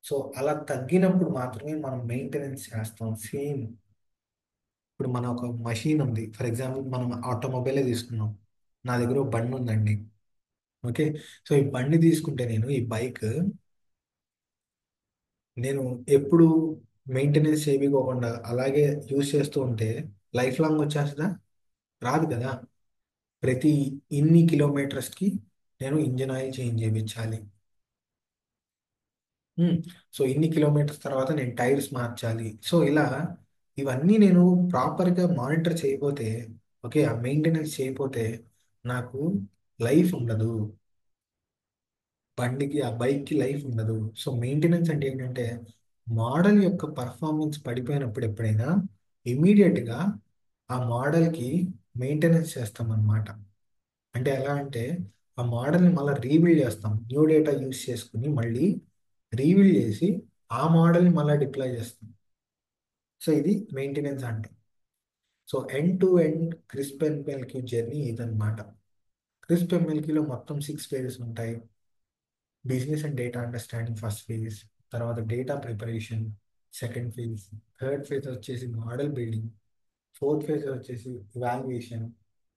సో అలా తగ్గినప్పుడు మాత్రమే మనం మెయింటెనెన్స్ చేస్తాం. సేమ్ ఇప్పుడు మన ఒక మషీన్ ఉంది, ఫర్ ఎగ్జాంపుల్ మనం ఆటోమొబైలే తీసుకున్నాం. నా దగ్గర ఒక బండి ఉందండి. ఓకే. సో ఈ బండి తీసుకుంటే ఈ బైక్ నేను ఎప్పుడు మెయింటెనెన్స్ చేయకోకుండా అలాగే యూజ్ చేస్తూ ఉంటే లైఫ్ లాంగ్ వచ్చేస్తుందా? రాదు కదా. ప్రతి ఇన్ని కిలోమీటర్స్కి నేను ఇంజన్ ఆయిల్ చేంజ్ చేయించాలి. ఉమ్, సో ఇన్ని కిలోమీటర్స్ తర్వాత నేను టైర్స్ మార్చాలి. సో ఇలా ఇవన్నీ నేను ప్రాపర్గా మానిటర్ చేయకపోతే, ఓకే, ఆ మెయింటెనెన్స్ చేయకపోతే నాకు లైఫ్ ఉండదు. బండికి, ఆ బైక్కి లైఫ్ ఉండదు. సో మెయింటెనెన్స్ అంటే ఏంటంటే, మోడల్ యొక్క పర్ఫార్మెన్స్ పడిపోయినప్పుడు ఎప్పుడైనా ఇమీడియట్గా ఆ మోడల్కి మెయింటెనెన్స్ చేస్తాం అన్నమాట. అంటే ఎలా అంటే, ఆ మోడల్ని మళ్ళీ రీబిల్డ్ చేస్తాం, న్యూ డేటా యూస్ చేసుకుని మళ్ళీ రీబిల్డ్ చేసి ఆ మోడల్ని మళ్ళీ డిప్లాయ్ చేస్తాం. సో ఇది మెయింటెనెన్స్ అంటే. So end to end CRISP MLQ journey ఇదన్నమాట. క్రిస్ప్ ఎంఎల్క్యూలో మొత్తం 6 phases ఉంటాయి. Business and data understanding first phase, తర్వాత data preparation second phase, third phase వచ్చేసి మోడల్ బిల్డింగ్, ఫోర్త్ ఫేజ్ వచ్చేసి ఇవాల్యుయేషన్,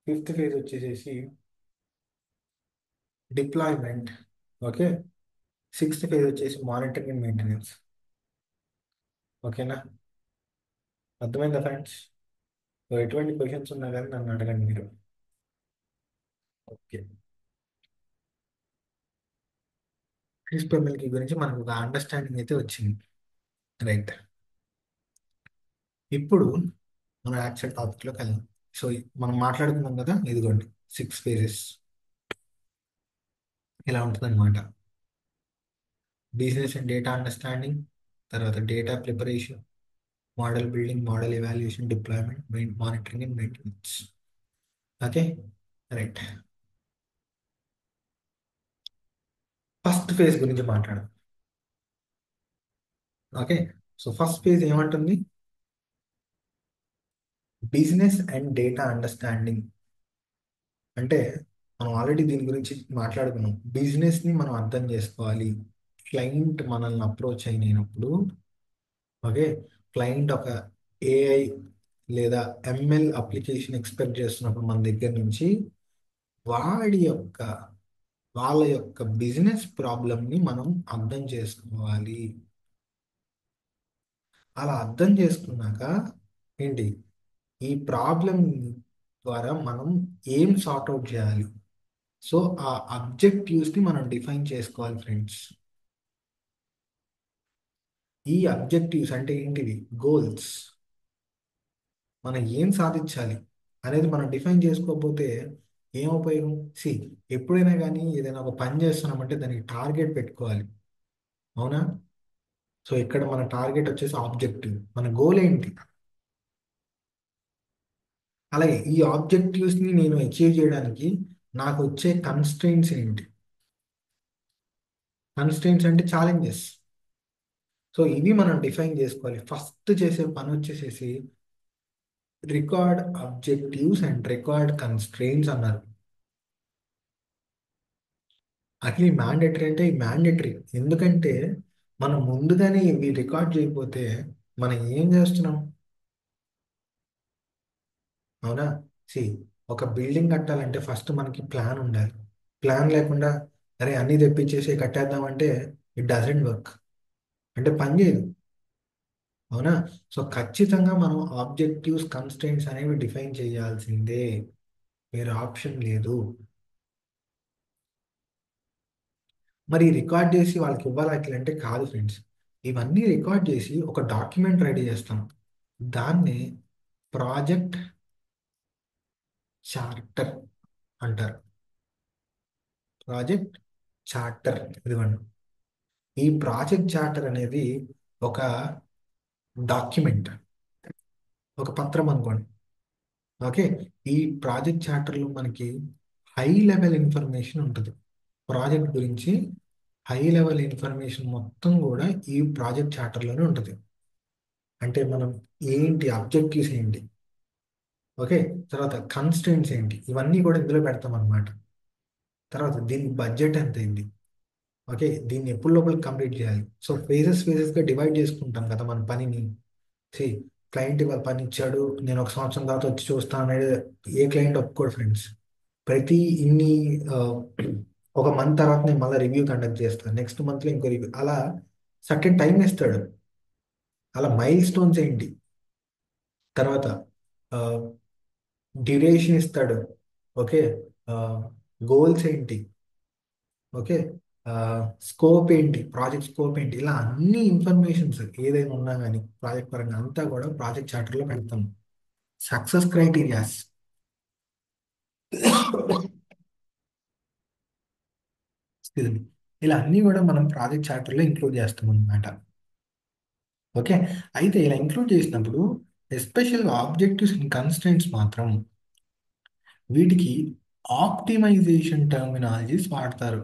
ఫిఫ్త్ ఫేజ్ వచ్చేసేసి డిప్లాయ్మెంట్. ఓకే. సిక్స్త్ ఫేజ్ వచ్చేసి monitoring and maintenance. ఓకేనా? అర్థమైందా ఫ్రెండ్స్? సో ఎటువంటి క్వశ్చన్స్ ఉన్నా కానీ నన్ను అడగండి మీరు. ఓకే. క్రిస్ప్ ఎంఎల్కి గురించి మనకు ఒక అండర్స్టాండింగ్ అయితే వచ్చింది. రైట్. ఇప్పుడు మనం యాక్చువల్ టాపిక్లోకి వెళ్దాం. సో మనం మాట్లాడుకున్నాం కదా, ఇదిగోండి 6 phases. ఇలా ఉంటుందన్నమాట. బిజినెస్ అండ్ డేటా అండర్స్టాండింగ్, తర్వాత data preparation, model building, model evaluation, deployment, monitoring and maintenance. Okay. Right. First phase గురించి మాట్లాడదాం. ఓకే. సో ఫస్ట్ ఫేజ్ ఏమంటుంది? Business and data understanding. అంటే మనం ఆల్రెడీ దీని గురించి మాట్లాడుకున్నాం. బిజినెస్ని మనం అర్థం చేసుకోవాలి. క్లయింట్ మనల్ని అప్రోచ్ అయినప్పుడు, ఓకే, క్లయింట్ ఒక ఏఐ లేదా ఎంఎల్ అప్లికేషన్ ఎక్స్పెక్ట్ చేస్తున్నప్పుడు మన దగ్గర నుంచి వాడి యొక్క వాళ్ళ యొక్క బిజినెస్ ప్రాబ్లమ్ని మనం అర్థం చేసుకోవాలి. అలా అర్థం చేసుకున్నాక ఏంటి, ఈ ప్రాబ్లం ద్వారా మనం ఏం సార్ట్అవుట్ చేయాలి. సో ఆ అబ్జెక్టివ్స్ని మనం డిఫైన్ చేసుకోవాలి ఫ్రెండ్స్. ఈ అబ్జెక్టివ్స్ అంటే ఏంటివి? గోల్స్. మనం ఏం సాధించాలి అనేది మనం డిఫైన్ చేసుకోకపోతే ఏం ఉపయోగం? సి, ఎప్పుడైనా కానీ ఏదైనా ఒక పని చేస్తున్నామంటే దానికి టార్గెట్ పెట్టుకోవాలి. అవునా? సో ఇక్కడ మన టార్గెట్ వచ్చేసి ఆబ్జెక్టివ్, మన గోల్ ఏంటి. అలాగే ఈ ఆబ్జెక్టివ్స్ని నేను అచీవ్ చేయడానికి నాకు వచ్చే కన్స్ట్రెయింట్స్ ఏంటి? కన్స్ట్రెయింట్స్ అంటే ఛాలెంజెస్. సో ఇవి మనం డిఫైన్ చేసుకోవాలి. ఫస్ట్ చేసే పని వచ్చేసేసి record objectives and record constraints అన్నారు. అది మ్యాండేటరీ అంటే మ్యాండేటరీ. ఎందుకంటే మనం ముందుగానే ఇవి రికార్డ్ చేయకపోతే మనం ఏం చేస్తున్నాం? అవునా? సి, ఒక బిల్డింగ్ కట్టాలంటే ఫస్ట్ మనకి ప్లాన్ ఉండాలి. ప్లాన్ లేకుండా అరే అన్నీ తెప్పించేసి కట్టేద్దామంటే ఇట్ డజంట్ వర్క్. అంటే పని చేయదు. అవునా? సో ఖచ్చితంగా మనం ఆబ్జెక్టివ్స్ కన్స్ట్రెయింట్స్ అనేవి డిఫైన్ చేయాల్సిందే. వేరే ఆప్షన్ లేదు. మరి రికార్డ్ చేసి వాళ్ళకి ఇవ్వాలి అంటే కాదు ఫ్రెండ్స్. ఇవన్నీ రికార్డ్ చేసి ఒక డాక్యుమెంట్ రెడీ చేస్తాం. దాన్ని ప్రాజెక్ట్ చార్టర్ అంటారు. ప్రాజెక్ట్ చార్టర్ ఇదిగోండి. ఈ ప్రాజెక్ట్ చార్టర్ అనేది ఒక డాక్యుమెంట్, ఒక పత్రం అనుకోండి. ఓకే. ఈ ప్రాజెక్ట్ చార్టర్లో మనకి హై లెవెల్ ఇన్ఫర్మేషన్ ఉంటుంది. ప్రాజెక్ట్ గురించి హై లెవెల్ ఇన్ఫర్మేషన్ మొత్తం కూడా ఈ ప్రాజెక్ట్ చార్టర్లోనే ఉంటుంది. అంటే మనం ఏంటి అబ్జెక్టివ్స్ ఏంటి, ఓకే, తర్వాత కన్స్ట్రెంట్స్ ఏంటి, ఇవన్నీ కూడా ఇందులో పెడతాం అన్నమాట. తర్వాత దీని బడ్జెట్ ఎంత అయింది, ఓకే, దీన్ని ఎప్పుడు లోపల కంప్లీట్ చేయాలి. సో ఫేజెస్గా డివైడ్ చేసుకుంటాం కదా మన పనిని. సి క్లయింట్ ఇవాళ పని ఇచ్చాడు, నేను ఒక సంవత్సరం తర్వాత వచ్చి చూస్తాను అనేది ఏ క్లయింట్ ఒప్పుకోడు ఫ్రెండ్స్. ప్రతి ఇన్ని ఆ, ఒక మంత్ తర్వాత నేను మళ్ళీ రివ్యూ కండక్ట్ చేస్తాను, నెక్స్ట్ మంత్లో ఇంకో రివ్యూ, అలా సర్టెన్ టైం ఇస్తాడు. అలా మైల్ స్టోన్స్ ఏంటి, తర్వాత డ్యూరేషన్ ఇస్తాడు, ఓకే, గోల్స్ ఏంటి, ఓకే, స్కోప్ ఏంటి, ప్రాజెక్ట్ స్కోప్ ఏంటి, ఇలా అన్ని ఇన్ఫర్మేషన్స్ ఏదైనా ఉన్నా కానీ ప్రాజెక్ట్ పరంగా అంతా కూడా ప్రాజెక్ట్ చార్టర్లో పెడతాం. సక్సెస్ క్రైటీరియాస్, ఇలా అన్నీ కూడా మనం ప్రాజెక్ట్ చార్టర్లో ఇంక్లూడ్ చేస్తాం అన్నమాట. ఓకే. అయితే ఇలా ఇంక్లూడ్ చేసినప్పుడు ఎస్పెషల్ ఆబ్జెక్టివ్స్ అండ్ కన్స్ట్రెంట్స్ మాత్రం వీటికి ఆప్టిమైజేషన్ టర్మినాలజీస్ వాడతారు.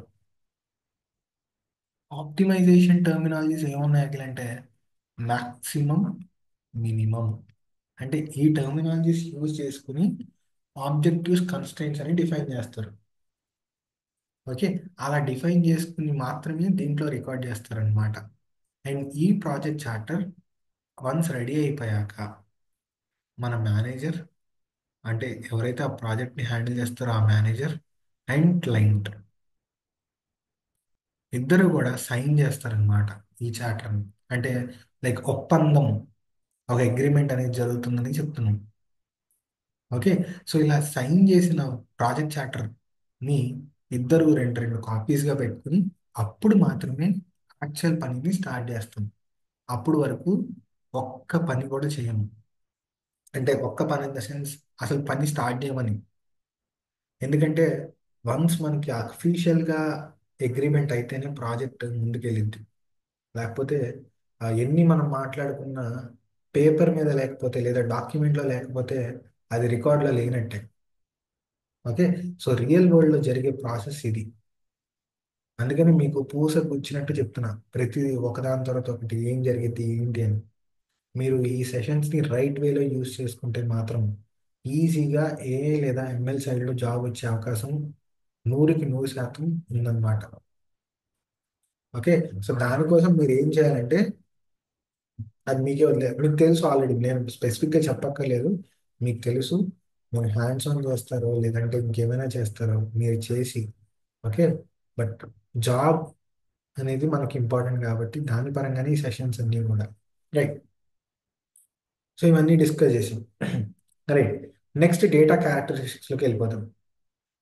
ఆప్టిమైజేషన్ టర్మినాలజీస్ ఏమన్నాయి అంటే మ్యాక్సిమం, మినిమం, అంటే ఈ టర్మినాలజీస్ యూజ్ చేసుకుని ఆబ్జెక్టివ్స్ కన్స్ట్రెంట్స్ అని డిఫైన్ చేస్తారు. ఓకే. అలా డిఫైన్ చేసుకుని మాత్రమే దీంట్లో రికార్డ్ చేస్తారనమాట. అండ్ ఈ ప్రాజెక్ట్ చార్టర్ వన్స్ రెడీ అయిపోయాక మన మేనేజర్, అంటే ఎవరైతే ఆ ప్రాజెక్ట్ని హ్యాండిల్ చేస్తారో ఆ మేనేజర్ అండ్ క్లయింట్ ఇద్దరు కూడా సైన్ చేస్తారనమాట ఈ చార్టర్ని. అంటే లైక్ ఒప్పందం, ఒక అగ్రిమెంట్ అనేది జరుగుతుందని చెప్తున్నాం. ఓకే. సో ఇలా సైన్ చేసిన ప్రాజెక్ట్ చార్టర్ని ఇద్దరు రెండు రెండు కాపీస్గా పెట్టుకుని అప్పుడు మాత్రమే యాక్చువల్ పనిని స్టార్ట్ చేస్తాం. అప్పుడు వరకు ఒక్క పని కూడా చేయము. అంటే ఒక్క పని ఇన్ ద సెన్స్ అసలు పని స్టార్ట్ చేయమని. ఎందుకంటే వన్స్ మనకి అఫీషియల్గా అగ్రిమెంట్ అయితేనే ప్రాజెక్ట్ ముందుకెళ్ళింది. లేకపోతే ఎన్ని మనం మాట్లాడుకున్న పేపర్ మీద లేకపోతే లేదా డాక్యుమెంట్లో లేకపోతే అది రికార్డులో లేనట్టే. ఓకే. సో రియల్ వరల్డ్లో జరిగే ప్రాసెస్ ఇది. అందుకని మీకు పూస గుచ్చినట్టు చెప్తున్నా, ప్రతి ఒకదాని తర్వాత ఒకటి ఏం జరిగింది ఏంటి అని. మీరు ఈ సెషన్స్ని రైట్ వేలో యూజ్ చేసుకుంటే మాత్రం ఈజీగా ఏఏ లేదా ఎంఎల్ సైడ్లో జాబ్ వచ్చే అవకాశం 100% ఉందన్నమాట. ఓకే. సో దానికోసం మీరు ఏం చేయాలంటే అది మీకే వదిలేదు, మీకు తెలుసు ఆల్రెడీ, నేను స్పెసిఫిక్గా చెప్పక్కర్లేదు, మీకు తెలుసు. మీరు హ్యాండ్స్ ఆన్ చేస్తారో లేదంటే ఇంకేమైనా చేస్తారో మీరు చేసి, ఓకే, బట్ జాబ్ అనేది మనకి ఇంపార్టెంట్ కాబట్టి దాని పరంగానే ఈ సెషన్స్ అన్నీ కూడా. రైట్. సో ఇవన్నీ డిస్కస్ చేసాం. రైట్. నెక్స్ట్ డేటా క్యారెక్టరిస్టిక్స్లోకి వెళ్ళిపోతాం.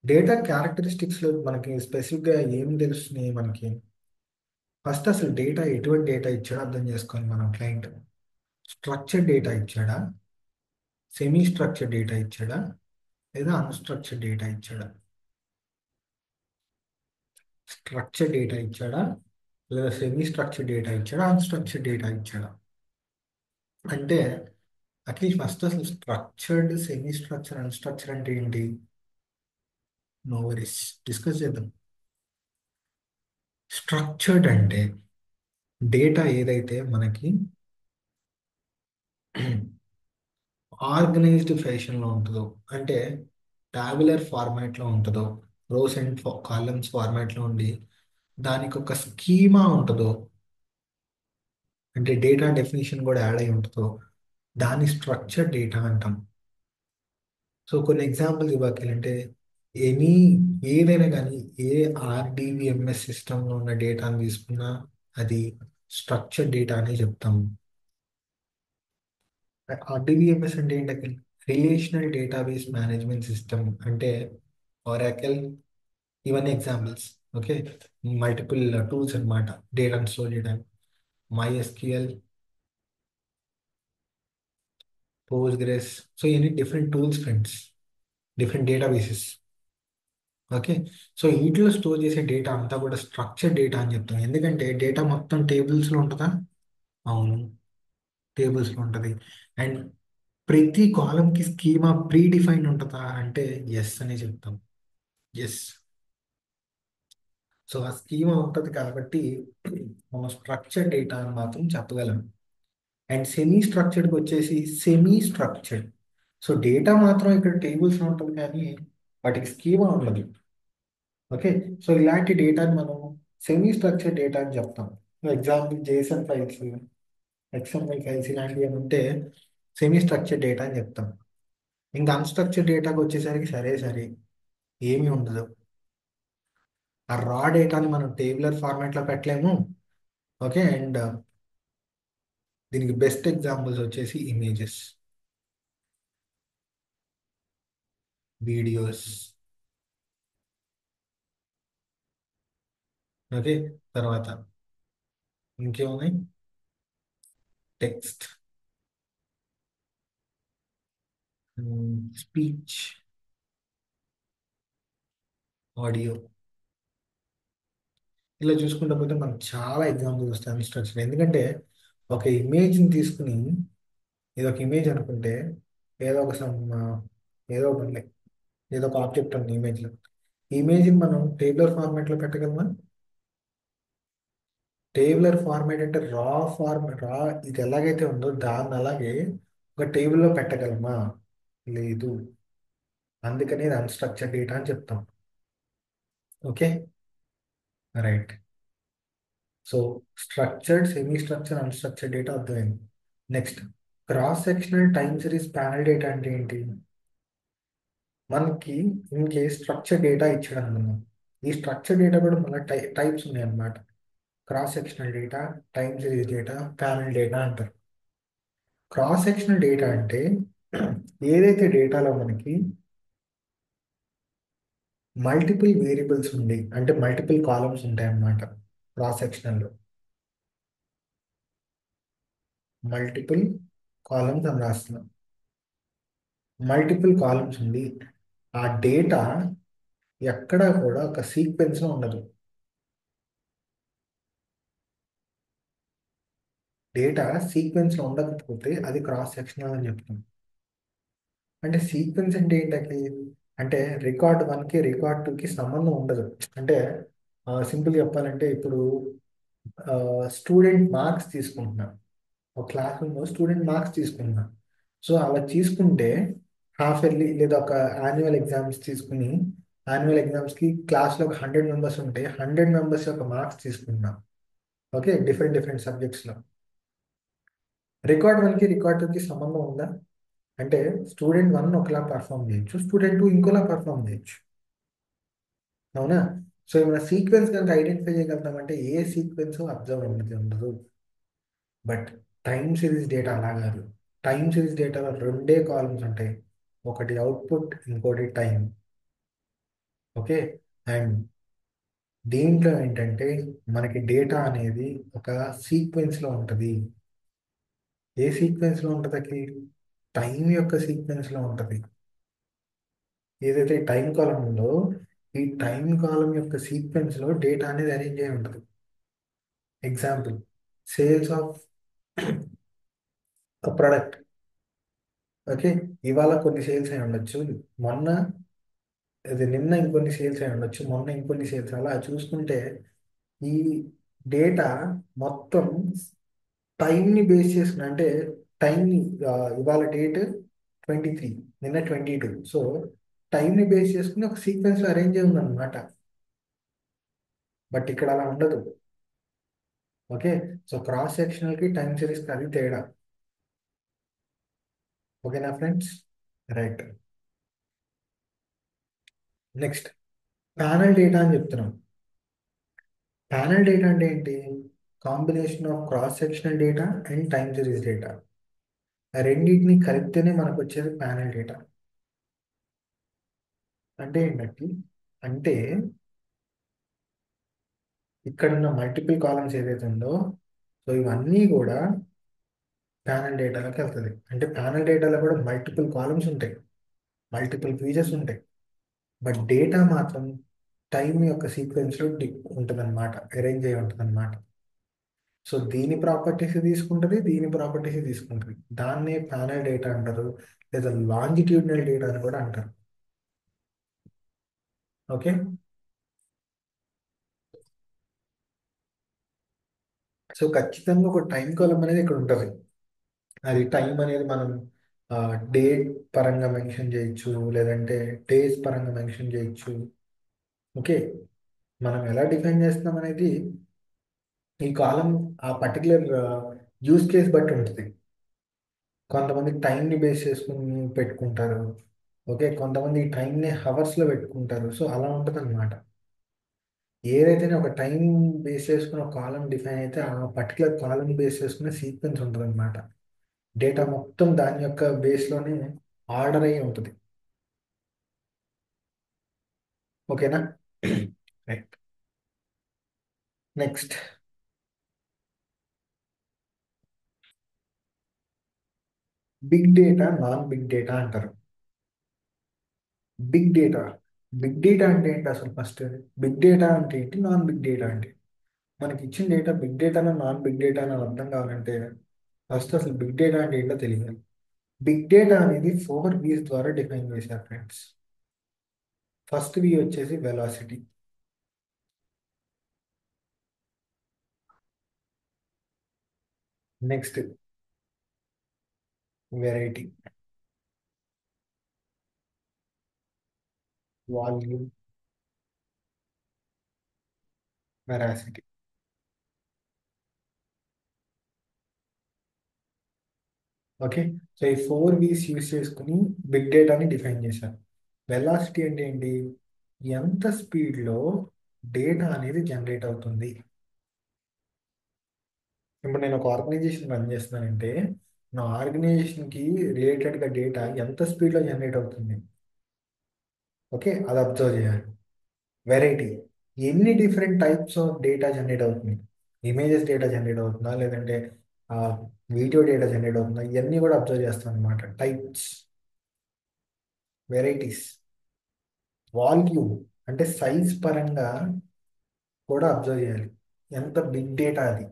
డేటా క్యారెక్టరిస్టిక్స్లో మనకి స్పెసిఫిక్గా ఏం తెలుస్తున్నాయి మనకి. ఫస్ట్ అసలు డేటా ఎటువంటి డేటా ఇచ్చాడో అర్థం చేసుకోవాలి మనం. క్లయింట్ స్ట్రక్చర్డ్ డేటా ఇచ్చాడా, సెమీ స్ట్రక్చర్డ్ డేటా ఇచ్చాడా, లేదా అన్స్ట్రక్చర్డ్ డేటా ఇచ్చాడా. స్ట్రక్చర్డ్ డేటా ఇచ్చాడా, లేదా సెమీ స్ట్రక్చర్డ్ డేటా ఇచ్చాడా, అన్స్ట్రక్చర్డ్ డేటా ఇచ్చాడా. అంటే అట్లీస్ట్ ఫస్ట్ అసలు స్ట్రక్చర్డ్, సెమీ స్ట్రక్చర్, అన్స్ట్రక్చర్ అంటే ఏంటి, నో వరీస్, డిస్కస్ చేద్దాం. స్ట్రక్చర్డ్ అంటే డేటా ఏదైతే మనకి ఆర్గనైజ్డ్ ఫ్యాషన్లో ఉంటుందో, అంటే టాబులర్ ఫార్మాట్లో ఉంటుందో, రోస్ అండ్ కాలమ్స్ ఫార్మాట్లో ఉండి దానికి ఒక స్కీమా ఉంటుందో, అంటే డేటా డెఫినేషన్ కూడా యాడ్ అయి ఉంటుందో, దాని స్ట్రక్చర్ డేటా అంటాం. సో కొన్ని ఎగ్జాంపుల్స్ ఇవ్వకంటే ఎనీ ఏదైనా కానీ ఏ ఆర్డిబిఎంఎస్ సిస్టంలో ఉన్న డేటాను తీసుకున్నా అది స్ట్రక్చర్ డేటా అని చెప్తాం. ఆర్డిబిఎంఎస్ అంటే ఏంటంటే రిలేషనల్ డేటాబేస్ మేనేజ్మెంట్ సిస్టమ్, అంటే ఒరాకిల్, ఇవన్నీ ఎగ్జాంపుల్స్. ఓకే. మల్టిపుల్ టూల్స్ అన్నమాట డేటాను స్టోర్ చేయడానికి. MySQL, Postgres. సో ఇవన్నీ different tools friends, different databases. Okay. So వీటిలో స్టోర్ చేసే డేటా అంతా కూడా స్ట్రక్చర్డ్ డేటా అని చెప్తాం. ఎందుకంటే డేటా మొత్తం టేబుల్స్లో ఉంటుందా? అవును, టేబుల్స్లో ఉంటుంది. అండ్ ప్రతి కాలంకి స్కీమా ప్రీ డిఫైన్డ్ ఉంటుందా అంటే ఎస్ అని చెప్తాం. ఎస్. సో ఆ స్కీమా ఉంటుంది కాబట్టి మనం స్ట్రక్చర్డ్ డేటా అని మాత్రం చెప్పగలం. అండ్ సెమీ స్ట్రక్చర్డ్కి వచ్చేసి సెమీ స్ట్రక్చర్డ్. సో డేటా మాత్రం ఇక్కడ టేబుల్స్లో ఉంటుంది కానీ వాటికి స్కీమా ఉండదు. ఓకే. సో ఇలాంటి డేటాని మనం సెమీ స్ట్రక్చర్డ్ డేటా అని చెప్తాం. Example Jason files, XML files ఇలాంటివి ఏమి ఉంటే సెమీ స్ట్రక్చర్డ్ డేటా అని చెప్తాం. ఇంకా అన్స్ట్రక్చర్డ్ డేటాకి వచ్చేసరికి సరే సరే ఏమీ ఉండదు. ఆ రా డేటాని మనం టేబులర్ ఫార్మాట్లో పెట్టలేము. ఓకే. అండ్ దీనికి బెస్ట్ ఎగ్జాంపుల్స్ వచ్చేసి ఇమేజెస్, వీడియోస్. ఓకే. తర్వాత ఇంకేమున్నాయి? Text, speech, audio. ఇలా చూసుకుంటూ పోతే మనకు చాలా ఎగ్జాంపుల్స్ వస్తాయి అన్స్ట్రక్చర్. ఎందుకంటే ఒక ఇమేజ్ని తీసుకుని, ఇది ఒక ఇమేజ్ అనుకుంటే ఏదో ఒక ఏదో ఒక ఏదో ఒక ఆబ్జెక్ట్ ఉంది ఇమేజ్లో. ఈ ఇమేజ్ని మనం టేబులర్ ఫార్మాట్లో పెట్టగలమా? టేబులర్ ఫార్మాట్ అంటే రా ఇది ఎలాగైతే ఉందో దాన్ని అలాగే ఒక టేబుల్లో పెట్టగలమా? లేదు. అందుకని ఇది అన్స్ట్రక్చర్ డేటా అని చెప్తాం. Okay. Right. So structured, semi structured, unstructured data అర్థమైంది. Next, cross sectional time series panel data అంటే ఏంటి? మనకి ఇన్ కేస్ స్ట్రక్చర్ డేటా ఇచ్చాడు అనుకున్నాం. ఈ స్ట్రక్చర్ డేటా కూడా మళ్ళీ టైప్స్ ఉన్నాయి అన్నమాట. Cross sectional data, time series data, panel data అంటారు. క్రాస్ సెక్షనల్ డేటా అంటే ఏదైతే డేటాలో మనకి మల్టిపుల్ వేరియబుల్స్ ఉండి అంటే మల్టిపుల్ కాలమ్స్ ఉంటాయి అన్నమాట. క్రాస్ సెక్షనల్లో మల్టిపుల్ కాలమ్స్ అని రాస్తున్నాం. మల్టిపుల్ కాలమ్స్ ఉండి ఆ డేటా ఎక్కడా కూడా ఒక సీక్వెన్స్లో ఉండదు. డేటా సీక్వెన్స్లో ఉండకపోతే అది క్రాస్ సెక్షనల్ అని చెప్తాం. అంటే సీక్వెన్స్ అంటే ఏంటంటే, అంటే రికార్డ్ వన్కి రికార్డ్ టూకి సంబంధం ఉండదు. అంటే సింపుల్ చెప్పాలంటే ఇప్పుడు స్టూడెంట్ మార్క్స్ తీసుకుంటున్నాం. ఒక క్లాస్ రూమ్లో స్టూడెంట్ మార్క్స్ తీసుకుంటున్నాం. సో అలా తీసుకుంటే హాఫ్ ఇయర్లీ లేదా ఒక యాన్యువల్ ఎగ్జామ్స్ తీసుకుని యాన్యువల్ ఎగ్జామ్స్కి క్లాస్లో ఒక 100 మెంబర్స్ ఉంటే 100 మెంబర్స్ యొక్క మార్క్స్ తీసుకుంటున్నాం. ఓకే. డిఫరెంట్ డిఫరెంట్ సబ్జెక్ట్స్లో. రికార్డ్ వన్కి రికార్డ్ టూకి సంబంధం ఉందా? అంటే స్టూడెంట్ వన్ ఒకలా పర్ఫామ్ చేయొచ్చు, స్టూడెంట్ టూ ఇంకోలా పర్ఫామ్ చేయొచ్చు. అవునా? సో ఏమైనా సీక్వెన్స్ కనుక ఐడెంటిఫై చేయగలుగుతామంటే ఏ సీక్వెన్స్ అబ్జర్వ్ అనేది ఉండదు. బట్ టైమ్ సిరీస్ డేటా అలా కాదు. టైమ్ సిరీస్ డేటాలో రెండే కాలమ్స్ ఉంటాయి. ఒకటి అవుట్పుట్, ఇంకోటి టైం. ఓకే. అండ్ దీంట్లో ఏంటంటే మనకి డేటా అనేది ఒక సీక్వెన్స్లో ఉంటుంది. ఏ సీక్వెన్స్లో ఉంటుంది? టైం యొక్క సీక్వెన్స్లో ఉంటుంది. ఏదైతే టైం కాలం ఉందో ఈ టైం కాలం యొక్క సీక్వెన్స్లో డేటా అనేది అరేంజ్ అయి ఉంటుంది. Example, sales of product. Okay. ఇవాళ కొన్ని సేల్స్ అయి ఉండొచ్చు, మొన్న నిన్న ఇంకొన్ని సేల్స్ అయి ఉండొచ్చు, మొన్న ఇంకొన్ని సేల్స్. అలా చూసుకుంటే ఈ డేటా మొత్తం టైంని బేస్ చేసుకుని అంటే టైంని ఇవాళ డేట్ 23, నిన్న 22. సో టైంని బేస్ చేసుకుని ఒక సీక్వెన్స్లో అరేంజ్ అయి ఉందన్నమాట. బట్ ఇక్కడ అలా ఉండదు. ఓకే. సో క్రాస్ సెక్షనల్కి టైం సిరీస్కి అది తేడా. ఓకేనా friends? Right. Next, panel data అని చెప్తున్నాం. ప్యానల్ డేటా అంటే ఏంటి? Combination of cross sectional data and time series data. రెండింటిని కలిపితేనే మనకు వచ్చేది ప్యానల్ డేటా. అంటే ఏంటంటే, అంటే ఇక్కడ ఉన్న మల్టిపుల్ కాలమ్స్ ఏదైతే ఉందో సో ఇవన్నీ కూడా ప్యానల్ డేటాలోకి వెళ్తుంది. అంటే ప్యానల్ డేటాలో కూడా మల్టిపుల్ కాలమ్స్ ఉంటాయి, మల్టిపుల్ ఫీచర్స్ ఉంటాయి. బట్ డేటా మాత్రం టైం యొక్క సీక్వెన్స్లో ఉంటుందన్నమాట, అరేంజ్ అయి ఉంటుందన్నమాట. సో దీని ప్రాపర్టీస్ తీసుకుంటుంది, దీని ప్రాపర్టీస్ తీసుకుంటుంది. దాన్నే ప్యానల్ డేటా అంటారు, లేదా లాంజిట్యూడినల్ డేటా అని కూడా అంటారు. ఓకే. సో ఖచ్చితంగా ఒక టైం కాలం అనేది ఇక్కడ ఉంటుంది. అది టైం అనేది మనం డేట్ పరంగా మెన్షన్ చేయొచ్చు, లేదంటే డేస్ పరంగా మెన్షన్ చేయొచ్చు. ఓకే. మనం ఎలా డిఫైన్ చేస్తున్నాం అనేది ఈ కాలం ఆ పర్టికులర్ యూస్ కేస్ బట్టి ఉంటుంది. కొంతమంది టైంని బేస్ చేసుకుని పెట్టుకుంటారు. ఓకే, కొంతమంది ఈ టైంని హవర్స్లో పెట్టుకుంటారు. సో అలా ఉంటుంది అనమాట. ఏదైతే ఒక టైం బేస్ చేసుకుని ఒక కాలం డిఫైన్ అయితే ఆ పర్టికులర్ కాలం బేస్ చేసుకునే సీక్వెన్స్ ఉంటుంది అనమాట. డేటా మొత్తం దాని యొక్క బేస్లోనే ఆర్డర్ అయ్యి ఉంటుంది. ఓకేనా? Right. Next, big data, non big data అంటారు. బిగ్ డేటా, బిగ్ డేటా అంటే ఏంటి అసలు? ఫస్ట్ బిగ్ డేటా అంటే ఏంటి, నాన్ బిగ్ డేటా అంటే? మనకి ఇచ్చిన డేటా బిగ్ డేటానా నాన్ బిగ్ డేటా అని అర్థం కావాలంటే ఫస్ట్ అసలు బిగ్ డేటా అంటే ఏంటో తెలియాలి. బిగ్ డేటా అనేది 4 V's ద్వారా డిఫైన్ చేశారు ఫ్రెండ్స్. ఫస్ట్ వి వచ్చేసి velocity. Next variety, volume, veracity. Okay. So ఈ 4 V's యూస్ చేసుకుని బిగ్ డేటాని డిఫైన్ చేశారు. వెలాసిటీ అంటే ఏంటి? ఎంత స్పీడ్లో డేటా అనేది జనరేట్ అవుతుంది. ఇప్పుడు నేను ఒక ఆర్గనైజేషన్ రన్ చేస్తున్నానంటే నా ఆర్గనైజేషన్కి రిలేటెడ్గా డేటా ఎంత స్పీడ్లో జనరేట్ అవుతుంది. ఓకే, అది అబ్జర్వ్ చేయాలి. వెరైటీ, ఎన్ని different types of data generate అవుతుంది. ఇమేజెస్ డేటా జనరేట్ అవుతుందా, లేదంటే వీడియో డేటా జనరేట్ అవుతుందా, ఇవన్నీ కూడా అబ్జర్వ్ చేస్తాం అనమాట. Types, varieties. వాల్యూమ్ అంటే సైజ్ పరంగా కూడా అబ్జర్వ్ చేయాలి. ఎంత బిగ్ డేటా అది.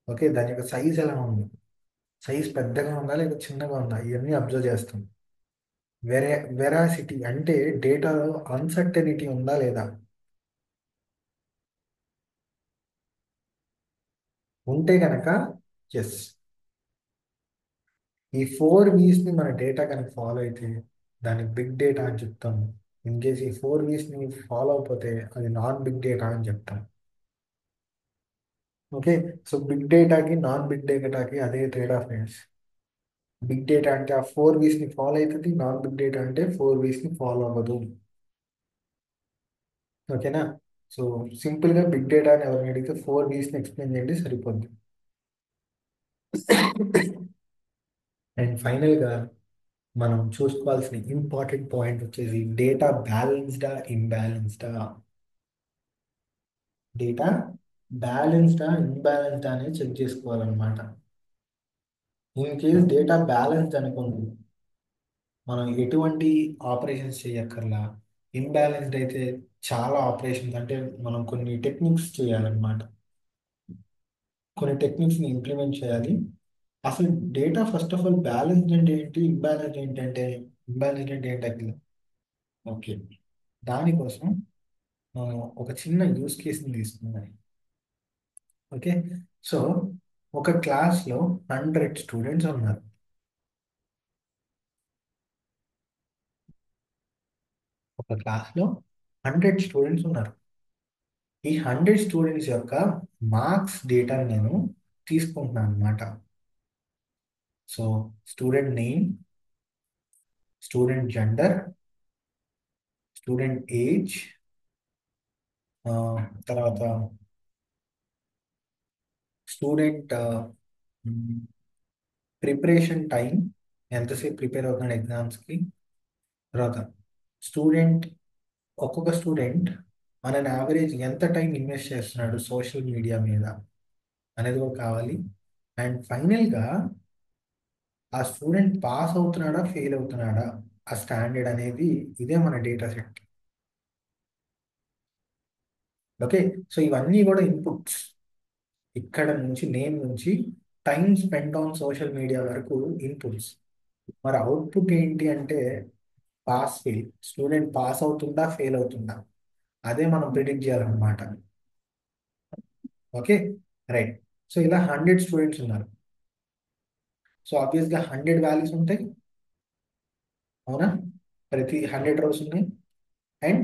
ఓకే, దాని యొక్క సైజ్ ఎలా ఉంది, సైజ్ పెద్దగా ఉందా లేదా చిన్నగా ఉందా, ఇవన్నీ అబ్జర్వ్ చేస్తాం. వెరాసిటీ అంటే డేటాలో అన్సర్టనిటీ ఉందా లేదా. ఉంటే కనుక ఎస్, ఈ 4 V's ని మన డేటా కనుక ఫాలో అయితే దాన్ని బిగ్ డేటా అని చెప్తాం. ఇన్ కేస్ ఈ 4 V's ని ఫాలో అయిపోతే అది నాన్ బిగ్ డేటా అని చెప్తాం. ఓకే. సో బిగ్ డేటాకి నాన్ బిగ్ డేటాకి అదే తేడా ఫ్రెండ్స్. బిగ్ డేటా అంటే ఆ 4 V's ని ఫాలో అవుతుంది, నాన్ బిగ్ డేటా అంటే 4 V's ని ఫాలో అవ్వదు. ఓకేనా? సో సింపుల్గా బిగ్ డేటా అని ఎవరిని అడిగితే 4 V's ని ఎక్స్ప్లెయిన్ చేయండి సరిపోద్ది. అండ్ ఫైనల్గా మనం చూసుకోవాల్సిన ఇంపార్టెంట్ పాయింట్ వచ్చేసి డేటా బ్యాలెన్స్డా, ఇంబ్యాలెన్స్డా. డేటా బ్యాలెన్స్డా, ఇంబ్యాలెన్స్డా అనేది చెక్ చేసుకోవాలన్నమాట. ఇన్ కేస్ డేటా బ్యాలెన్స్డ్ అనుకోండి, మనం ఎటువంటి ఆపరేషన్స్ చేయక్కర్లా. ఇన్బ్యాలెన్స్డ్ అయితే చాలా ఆపరేషన్స్, అంటే మనం కొన్ని టెక్నిక్స్ చేయాలన్నమాట. కొన్ని టెక్నిక్స్ని ఇంప్లిమెంట్ చేయాలి. అసలు data first of all balanced అంటే ఏంటి, ఇంబ్యాలెన్స్డ్ ఏంటంటే, ఇంబ్యాలెన్స్డ్ అంటే ఏంటి అఖిల్? ఓకే, దానికోసం ఒక చిన్న యూస్ కేస్ని తీసుకున్నాను. ఓకే. సో ఒక క్లాస్లో 100 స్టూడెంట్స్ ఉన్నారు. ఒక క్లాస్లో 100 స్టూడెంట్స్ ఉన్నారు. ఈ 100 స్టూడెంట్స్ యొక్క మార్క్స్ డేటాని నేను తీసుకుంటున్నాను అనమాట. So student name, student gender, student age, తర్వాత స్టూడెంట్ ప్రిపరేషన్ టైం, ఎంతసేపు ప్రిపేర్ అవుతున్నాడు ఎగ్జామ్స్కి. తర్వాత స్టూడెంట్, ఒక్కొక్క స్టూడెంట్ మన యావరేజ్ ఎంత టైం ఇన్వెస్ట్ చేస్తున్నాడు సోషల్ మీడియా మీద. అనేది కూడా కావాలి. అండ్ ఫైనల్గా ఆ స్టూడెంట్ పాస్ అవుతున్నాడా ఫెయిల్ అవుతున్నాడా ఆ స్టాండర్డ్ అనేది ఇదే మన డేటా సెట్. ఓకే. సో ఇవన్నీ కూడా ఇన్పుట్స్. ఇక్కడ నుంచి నేమ్ నుంచి time spend on social media వరకు ఇన్పుట్స్. మరి అవుట్పుట్ ఏంటి అంటే పాస్ ఫెయిల్, స్టూడెంట్ పాస్ అవుతుందా ఫెయిల్ అవుతుందా అదే మనం ప్రిడిక్ట్ చేయాలన్నమాట. ఓకే. రైట్. సో ఇలా 100 స్టూడెంట్స్ ఉన్నారు. సో ఆబ్వియస్గా 100 వాల్యూస్ ఉంటాయి, అవునా? ప్రతి 100 రోస్ ఉన్నాయి అండ్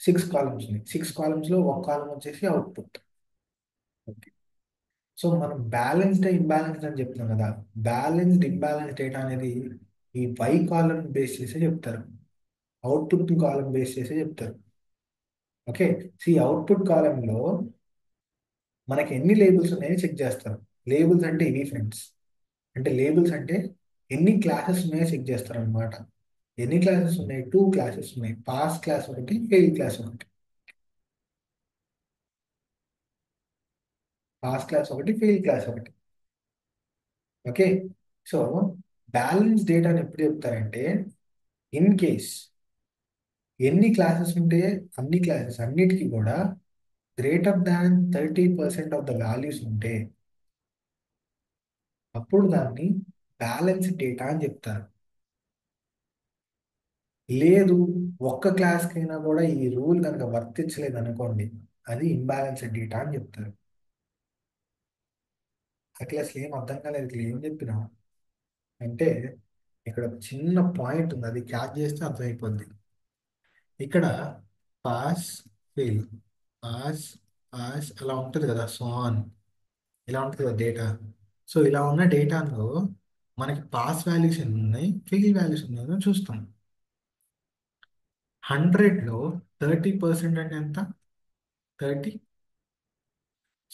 6 కాలమ్స్ ఉన్నాయి. 6 కాలమ్స్లో ఒక కాలం వచ్చేసి అవుట్పుట్. ఓకే. సో మనం బ్యాలెన్స్డ్ ఇంబ్యాలెన్స్డ్ అని చెప్తున్నాం కదా. బ్యాలెన్స్డ్ ఇంబ్యాలెన్స్ డేటా అనేది ఈ వై కాలం బేస్ చేసే చెప్తారు, అవుట్పుట్ కాలం బేస్ చేసే చెప్తారు. ఓకే. సో ఈ అవుట్పుట్ కాలంలో మనకి ఎన్ని లేబుల్స్ ఉన్నాయో చెక్ చేస్తారు. లేబుల్స్ అంటే ఇవి ఫ్రెండ్స్. అంటే లేబుల్స్ అంటే ఎన్ని క్లాసెస్ ఉన్నాయో చెక్ చేస్తారు అనమాట. ఎన్ని క్లాసెస్ ఉన్నాయి? 2 క్లాసెస్ ఉన్నాయి, పాస్ క్లాస్ ఒకటి, ఫెయిల్ క్లాస్ ఒకటి. పాస్ క్లాస్ ఒకటి, ఫెయిల్ క్లాస్ ఒకటి. ఓకే. సో బ్యాలెన్స్ డేటాని ఎప్పుడు చెప్తారంటే ఇన్ కేస్ ఎన్ని క్లాసెస్ ఉంటే అన్ని క్లాసెస్ అన్నిటికీ కూడా greater than 30% of the values ఉంటే అప్పుడు దాన్ని బ్యాలెన్స్ డేటా అని చెప్తారు. లేదు, ఒక్క క్లాస్కైనా కూడా ఈ రూల్ కనుక వర్తించలేదు అనుకోండి, అది ఇంబ్యాలెన్స్డ్ డేటా అని చెప్తారు. అట్లా అసలు ఏం అర్థం కాలేదు, ఇట్లా ఏం చెప్పినా అంటే ఇక్కడ ఒక చిన్న పాయింట్ ఉంది, అది క్యాచ్ చేస్తే అర్థమైపోద్ది. ఇక్కడ పాస్ ఫెయిల్, పాస్ పాస్ అలా ఉంటుంది కదా, సో ఆన్ ఇలా ఉంటుంది కదా డేటా. సో ఇలా ఉన్న డేటాలో మనకి పాస్ వాల్యూస్ ఎన్ని ఉన్నాయి, ఫెయిల్ వాల్యూస్ ఉన్నాయో చూస్తాం. 100లో 30% అంటే ఎంత? 30.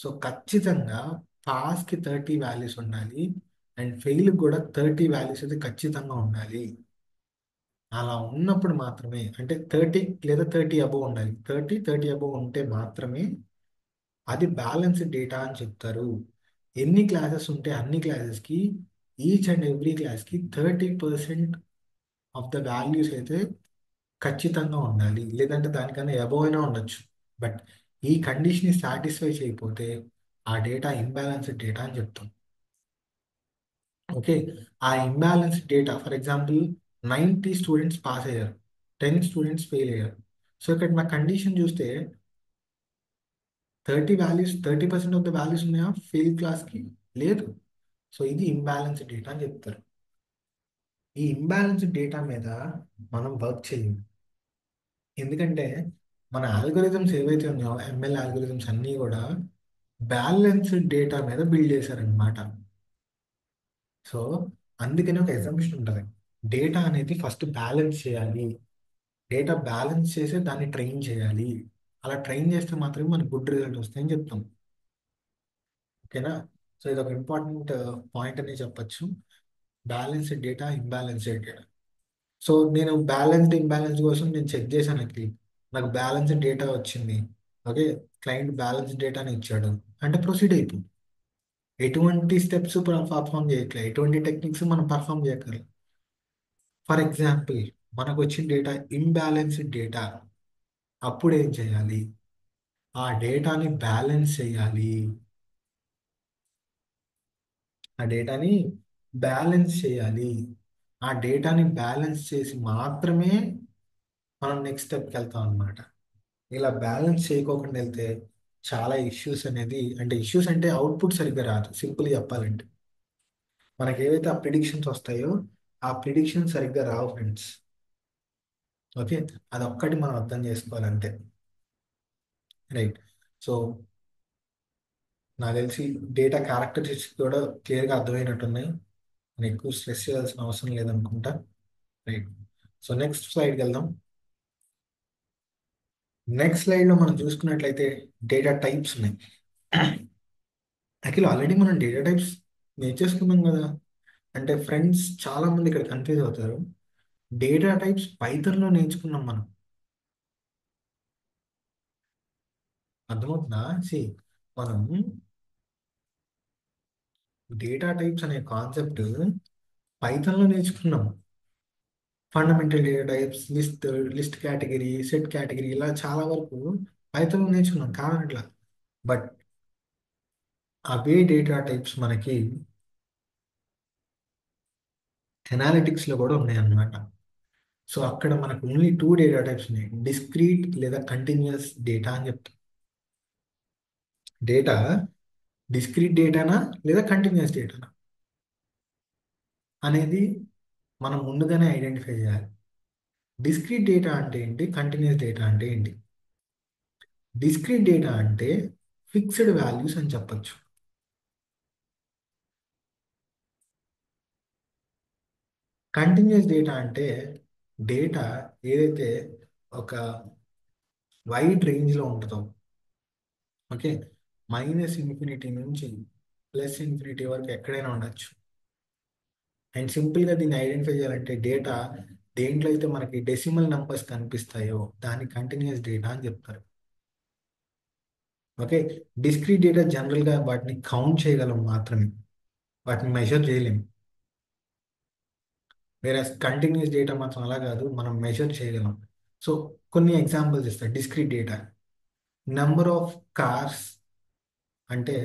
సో ఖచ్చితంగా పాస్కి 30 వాల్యూస్ ఉండాలి అండ్ ఫెయిల్కి కూడా 30 వాల్యూస్ అయితే ఖచ్చితంగా ఉండాలి. అలా ఉన్నప్పుడు మాత్రమే, అంటే 30 లేదా 30 అబోవ్ ఉండాలి. 30 అబోవ్ ఉంటే మాత్రమే అది బ్యాలెన్స్డ్ డేటా అని చెప్తారు. ఎన్ని క్లాసెస్ ఉంటే అన్ని క్లాసెస్కి, ఈచ్ అండ్ ఎవ్రీ క్లాస్కి 30% ఆఫ్ ద వాల్యూస్ అయితే ఖచ్చితంగా ఉండాలి. లేదంటే దానికన్నా అబోవ్ అయినా ఉండొచ్చు. బట్ ఈ కండిషన్ని సాటిస్ఫై చేయకపోతే ఆ డేటా ఇంబ్యాలెన్స్డ్ డేటా అని చెప్తాం. ఓకే. ఆ imbalanced data for example 90 students pass అయ్యారు, 10 స్టూడెంట్స్ ఫెయిల్ అయ్యారు. సో ఇక్కడ నా కండిషన్ చూస్తే 30% ఆఫ్ ద వాల్యూస్ ఉన్నాయా ఫెయిల్ క్లాస్కి? లేదు. సో ఇది ఇంబ్యాలెన్స్డ్ డేటా అని చెప్తారు. ఈ ఇంబ్యాలెన్స్డ్ డేటా మీద మనం వర్క్ చేయం. ఎందుకంటే మన ఆల్గోరిథమ్స్ ఏవైతే ఉన్నాయో ఎంఎల్ ఆల్గోరిథమ్స్ అన్నీ కూడా బ్యాలెన్స్డ్ డేటా మీద బిల్డ్ చేశారనమాట. సో అందుకని ఒక ఎగ్జాంపుల్ ఉంటుంది, డేటా అనేది ఫస్ట్ బ్యాలెన్స్ చేయాలి, డేటా బ్యాలెన్స్ చేసి దాన్ని ట్రైన్ చేయాలి. అలా ట్రైన్ చేస్తే మాత్రమే మనకు గుడ్ రిజల్ట్ వస్తాయని చెప్తాం. ఓకేనా. సో ఇది ఒక ఇంపార్టెంట్ పాయింట్ అని చెప్పచ్చు, balanced data, imbalanced data. So నేను బ్యాలెన్స్డ్ ఇంబ్యాలెన్స్ కోసం నేను చెక్ చేశాను aquí. నాకు బ్యాలెన్స్డ్ డేటా వచ్చింది. ఓకే. క్లయింట్ బ్యాలెన్స్ డేటాని ఇచ్చాడు అంటే ప్రొసీడ్ అయిపో. ఎటువంటి స్టెప్స్ పర్ఫామ్ చేయట్లేదు, ఎటువంటి టెక్నిక్స్ మనం పర్ఫామ్ చేయగలం. ఫర్ ఎగ్జాంపుల్ మనకు వచ్చిన డేటా ఇంబ్యాలెన్స్డ్ డేటా, అప్పుడు ఏం చేయాలి? ఆ డేటాని బ్యాలెన్స్ చేయాలి. ఆ డేటాని బ్యాలెన్స్ చేయాలి. ఆ డేటాని బ్యాలెన్స్ చేసి మాత్రమే మనం నెక్స్ట్ స్టెప్కి వెళ్తాం అనమాట. ఇలా బ్యాలెన్స్ చేయకోకుండా వెళ్తే చాలా ఇష్యూస్ అనేది, అంటే ఇష్యూస్ అంటే అవుట్పుట్ సరిగ్గా రాదు, సింపుల్ చెప్పాలంటే మనకి ఏవైతే ఆ ప్రిడిక్షన్స్ వస్తాయో ఆ ప్రిడిక్షన్ సరిగ్గా రావు ఫ్రెండ్స్. ఓకే. అదొక్కటి మనం అర్థం చేసుకోవాలంటే. రైట్. సో నాకు తెలిసి డేటా క్యారెక్టరిస్టిక్స్ కూడా క్లియర్గా అర్థమైనట్టున్నాయి, నేను ఎక్కువ స్ట్రెస్ చేయాల్సిన అవసరం లేదనుకుంటా. రైట్. సో నెక్స్ట్ స్లైడ్కి వెళ్దాం. నెక్స్ట్ స్లైడ్లో మనం చూసుకున్నట్లయితే డేటా టైప్స్ ఉన్నాయి. యాక్చువల్లీ ఆల్రెడీ మనం డేటా టైప్స్ నేర్చేసుకున్నాం కదా. అంటే ఫ్రెండ్స్ చాలా మంది ఇక్కడ కన్ఫ్యూజ్ అవుతారు. డేటా టైప్స్ పైథాన్లో నేర్చుకున్నాం మనం, అర్థమవుతుందా? సి మనం డేటా టైప్స్ అనే కాన్సెప్ట్ పైథాన్లో నేర్చుకున్నాం. Fundamental data types, list category, set category, ఇలా చాలా వరకు పైథాన్లో నేర్చుకున్నాం కాదనట్లా. బట్ అవే డేటా టైప్స్ మనకి అనాలిటిక్స్లో కూడా ఉన్నాయన్నమాట. సో అక్కడ మనకు ఓన్లీ టూ డేటా టైప్స్ ఉన్నాయి, డిస్క్రీట్ లేదా కంటిన్యూస్ డేటా అని చెప్తాం. డేటా డిస్క్రీట్ డేటానా లేదా కంటిన్యూస్ డేటానా అనేది మనం ముందుగానే ఐడెంటిఫై చేయాలి. డిస్క్రీట్ డేటా అంటే ఏంటి, కంటిన్యూస్ డేటా అంటే ఏంటి? డిస్క్రీట్ డేటా అంటే ఫిక్స్డ్ వాల్యూస్ అని చెప్పొచ్చు. కంటిన్యూస్ డేటా అంటే డేటా ఏదైతే ఒక వైడ్ రేంజ్లో ఉంటుందో, ఓకే, -ఇన్ఫినిటీ నుంచి +ఇన్ఫినిటీ వరకు ఎక్కడైనా ఉండొచ్చు. అండ్ సింపుల్గా దీన్ని ఐడెంటిఫై చేయాలంటే డేటా దేంట్లో అయితే మనకి డెసిమల్ నంబర్స్ కనిపిస్తాయో దాన్ని కంటిన్యూస్ డేటా అని చెప్తారు. ఓకే, డిస్క్రీట్ డేటా జనరల్గా వాటిని కౌంట్ చేయగలం మాత్రమే, వాటిని మెజర్ చేయలేము. వేరే కంటిన్యూస్ డేటా మాత్రం అలా కాదు, మనం మెజర్ చేయగలం. సో కొన్ని ఎగ్జాంపుల్స్ ఇస్తాయి discrete data. Number of cars అంటే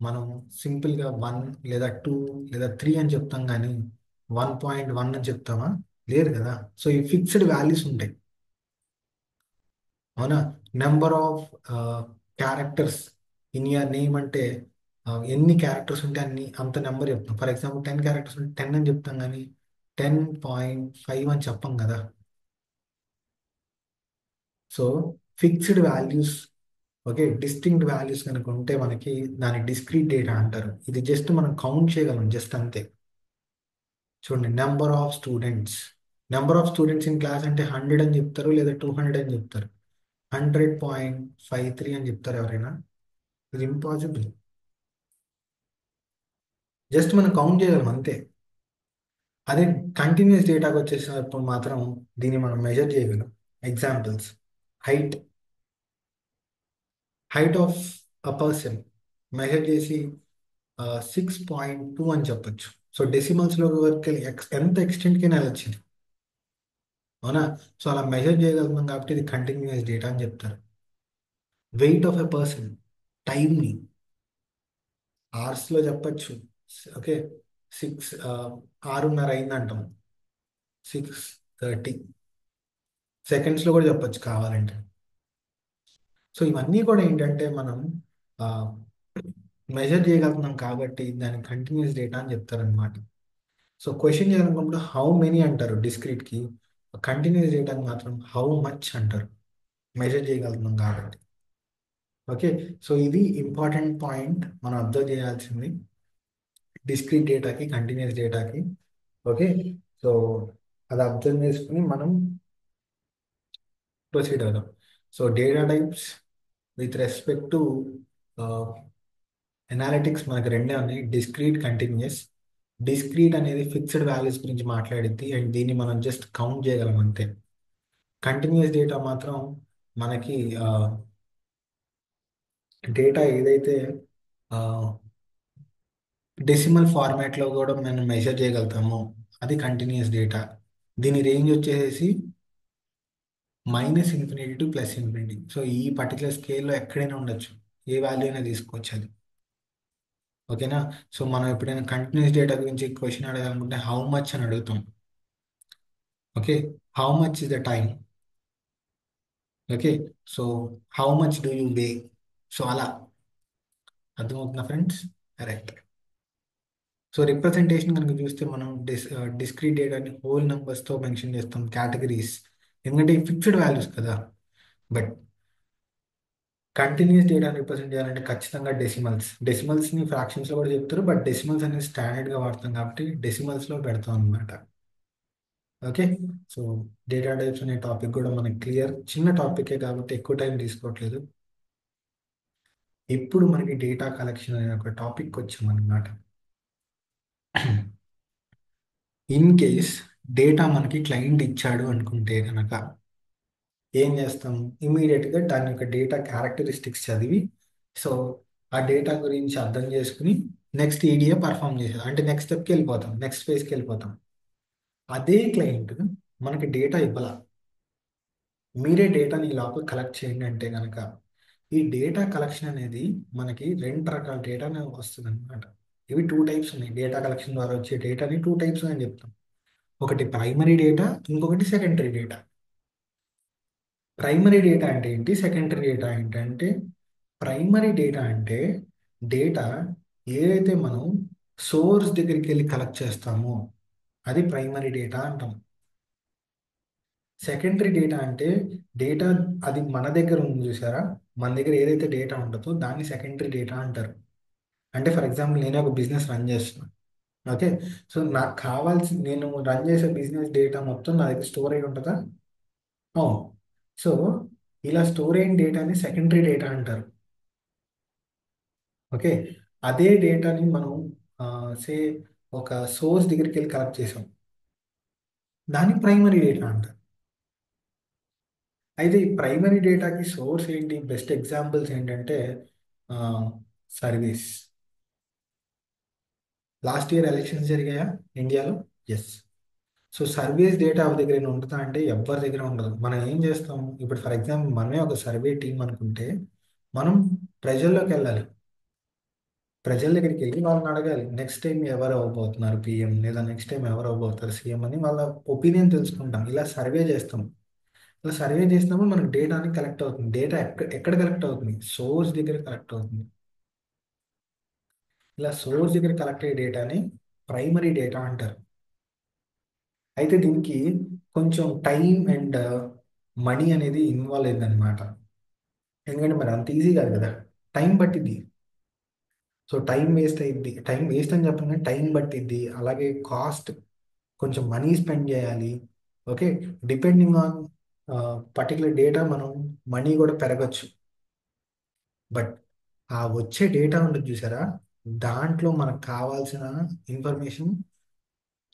మనం సింపుల్గా 1 లేదా 2 లేదా 3 అని చెప్తాం, కానీ 1.1 అని చెప్తామా? లేదు కదా. సో ఈ ఫిక్స్డ్ వాల్యూస్ ఉంటాయి, అవునా? Number of characters in your name అంటే ఎన్ని క్యారెక్టర్స్ ఉంటే అన్ని అంత నెంబర్ చెప్తాం. ఫర్ ఎగ్జాంపుల్ 10 క్యారెక్టర్స్ ఉంటే 10 అని చెప్తాం, కానీ 10.5 అని చెప్పం కదా. So fixed values, okay, distinct values కనుక ఉంటే మనకి దాని డిస్క్రీట్ డేటా అంటారు. ఇది జస్ట్ మనం కౌంట్ చేయగలం జస్ట్ అంతే. చూడండి, number of students in class అంటే 100 అని చెప్తారు లేదా 200 అని చెప్తారు. 100.53 అని చెప్తారు ఎవరైనా? ఇది ఇంపాసిబుల్. జస్ట్ మనం కౌంట్ చేయగలం అంతే. అదే కంటిన్యూస్ డేటాకి వచ్చేసినప్పుడు మాత్రం దీన్ని మనం మెజర్ చేయగలం. Examples: height height of a person measure చేసి 6.2 అని చెప్పొచ్చు. సో డెసిమల్స్లో వరకు ఎంత ఎక్స్టెంట్కి వెళ్ళొచ్చు ఇది, అవునా? సో అలా మెజర్ చేయగలుగుతాం కాబట్టి ఇది కంటిన్యూస్ డేటా అని చెప్తారు. వెయిట్ ఆఫ్ ఎ పర్సన్, టైంని అవర్స్లో చెప్పచ్చు. ఓకే, 6:30 అయింది అంటాం, 6:30 సెకండ్స్లో కూడా చెప్పొచ్చు కావాలంటే. సో ఇవన్నీ కూడా ఏంటంటే మనం మెజర్ చేయగలుగుతున్నాం కాబట్టి దాన్ని కంటిన్యూస్ డేటా అని చెప్తారనమాట. సో క్వశ్చన్ చేయాలనుకున్నప్పుడు హౌ మెనీ అంటారు డిస్క్రీట్కి, కంటిన్యూస్ డేటాకి మాత్రం హౌ మచ్ అంటారు, మెజర్ చేయగలుగుతున్నాం కాబట్టి. ఓకే, సో ఇది ఇంపార్టెంట్ పాయింట్ మనం అబ్జర్వ్ చేయాల్సింది డిస్క్రీట్ డేటాకి, కంటిన్యూస్ డేటాకి. ఓకే, సో అది అబ్జర్వ్ చేసుకుని మనం ప్రొసీడ్ అవుదాం. So data types with respect to analytics మనకి రెండే ఉన్నాయి, డిస్క్రీట్, కంటిన్యూస్. డిస్క్రీట్ అనేది ఫిక్స్డ్ వాల్యూస్ గురించి మాట్లాడిద్ది అండ్ దీన్ని మనం జస్ట్ కౌంట్ చేయగలం అంతే. కంటిన్యూస్ డేటా మాత్రం మనకి డేటా ఏదైతే డెసిమల్ ఫార్మాట్లో కూడా మనం మెజర్ చేయగలుగుతామో అది కంటిన్యూస్ డేటా. దీని రేంజ్ వచ్చేసి -ఇన్ఫినిటీ టు +ఇన్ఫినిటీ. సో ఈ పర్టికులర్ స్కేల్లో ఎక్కడైనా ఉండొచ్చు, ఏ వాల్యూ అయినా తీసుకోవచ్చు అది. ఓకేనా? సో మనం ఎప్పుడైనా కంటిన్యూస్ డేటా గురించి క్వశ్చన్ అడగాలనుకుంటే హౌ మచ్ అని అడుగుతాం. Okay, how much is the time. Okay, so how much do you way. So అలా అర్థమవుతుందా ఫ్రెండ్స్? కరెక్ట్. సో రిప్రజెంటేషన్ కనుక చూస్తే మనం డిస్క్రీట్ డేటాని హోల్ నెంబర్స్తో మెన్షన్ చేస్తాం, కేటగిరీస్, ఎందుకంటే ఫిక్స్డ్ వాల్యూస్ కదా. బట్ కంటిన్యూస్ డేటాని రిప్రజెంట్ చేయాలంటే ఖచ్చితంగా డెసిమల్స్ని ఫ్రాక్షన్స్లో కూడా చెప్తారు, బట్ డెసిమల్స్ అనేది స్టాండర్డ్గా వాడతాం కాబట్టి డెసిమల్స్లో పెడతాం అనమాట. ఓకే, సో డేటా టైప్స్ అనే టాపిక్ కూడా మనకి క్లియర్. చిన్న టాపికే కాబట్టి ఎక్కువ టైం తీసుకోవట్లేదు. ఇప్పుడు మనకి డేటా కలెక్షన్ అనే ఒక టాపిక్ వచ్చామన్నమాట. ఇన్ కేస్ డేటా మనకి క్లయింట్ ఇచ్చాడు అనుకుంటే కనుక ఏం చేస్తాం? ఇమీడియట్గా దాని యొక్క డేటా క్యారెక్టరిస్టిక్స్ చదివి, సో ఆ డేటా గురించి అర్థం చేసుకుని నెక్స్ట్ ఈడిఏ పర్ఫామ్ చేసేది అంటే నెక్స్ట్ స్టెప్కి వెళ్ళిపోతాం, నెక్స్ట్ ఫేజ్కి వెళ్ళిపోతాం. అదే క్లయింట్ మనకి డేటా ఇవ్వాల, మీరే డేటాని ఈ లోపల కలెక్ట్ చేయండి అంటే కనుక ఈ డేటా కలెక్షన్ అనేది మనకి రెండు రకాల డేటా వస్తుంది అనమాట. ఇవి టూ టైప్స్ ఉన్నాయి. డేటా కలెక్షన్ ద్వారా వచ్చే డేటాని టూ టైప్స్ అని చెప్తాం. ఒకటి ప్రైమరీ డేటా, ఇంకొకటి సెకండరీ డేటా. ప్రైమరీ డేటా అంటే ఏంటి, సెకండరీ డేటా ఏంటంటే, ప్రైమరీ డేటా అంటే డేటా ఏదైతే మనం సోర్స్ దగ్గరికి వెళ్ళి కలెక్ట్ చేస్తామో అది ప్రైమరీ డేటా అంటాం. సెకండరీ డేటా అంటే డేటా అది మన దగ్గర ఉంది చూసారా, మన దగ్గర ఏదైతే డేటా ఉంటుందో దాన్ని సెకండరీ డేటా అంటారు. అంటే ఫర్ ఎగ్జాంపుల్ నేను ఒక బిజినెస్ రన్ చేస్తున్నాను. ఓకే, సో నాకు కావాల్సి నేను రన్ చేసే బిజినెస్ డేటా మొత్తం నా దగ్గర స్టోర్ అయి ఉంటుందా? అవును. సో ఇలా స్టోర్ అయిన డేటాని సెకండరీ డేటా అంటారు. ఓకే, అదే డేటాని మనం సే ఒక సోర్స్ దగ్గరికి వెళ్ళి కలెక్ట్ చేసాం, దాన్ని ప్రైమరీ డేటా అంటారు. అయితే ఈ ప్రైమరీ డేటాకి సోర్స్ ఏంటి, బెస్ట్ ఎగ్జాంపుల్స్ ఏంటంటే సర్వీస్. లాస్ట్ ఇయర్ ఎలక్షన్స్ జరిగాయా ఇండియాలో? ఎస్. సో సర్వీస్ డేటా ఎవరి దగ్గర ఉంటుందా అంటే ఎవరి దగ్గర ఉండదు. మనం ఏం చేస్తాం, ఇప్పుడు ఫర్ ఎగ్జాంపుల్ మనమే ఒక సర్వే టీం అనుకుంటే మనం ప్రజల్లోకి వెళ్ళాలి, ప్రజల దగ్గరికి వెళ్ళి వాళ్ళని అడగాలి నెక్స్ట్ టైం ఎవరు అవ్వబోతున్నారు పిఎం, లేదా నెక్స్ట్ టైం ఎవరు అవ్వబోతారు సీఎం అని వాళ్ళ ఒపీనియన్ తెలుసుకుంటాం. ఇలా సర్వే చేస్తాం. ఇలా సర్వే చేసినప్పుడు మనకు డేటా అని కలెక్ట్ అవుతుంది. డేటా ఎక్కడ కలెక్ట్ అవుతుంది, సోర్స్ దగ్గర కలెక్ట్ అవుతుంది. ఇలా సోర్స్ దగ్గర కలెక్ట్ అయ్యే డేటాని ప్రైమరీ డేటా అంటారు. అయితే దీనికి కొంచెం టైం అండ్ మనీ అనేది ఇన్వాల్వ్ అయిందనమాట. ఎందుకంటే మరి అంత ఈజీ కాదు కదా, టైం పట్టిద్ది. సో టైం వేస్ట్ అయ్యిద్ది, టైం వేస్ట్ అని చెప్పండి, టైం పట్టిద్ది. అలాగే కాస్ట్, కొంచెం మనీ స్పెండ్ చేయాలి. Okay, depending on particular data మనం మనీ కూడా పెరగచ్చు. బట్ ఆ వచ్చే డేటా ఉంటుంది చూసారా, దాంట్లో మనకు కావాల్సిన ఇన్ఫర్మేషన్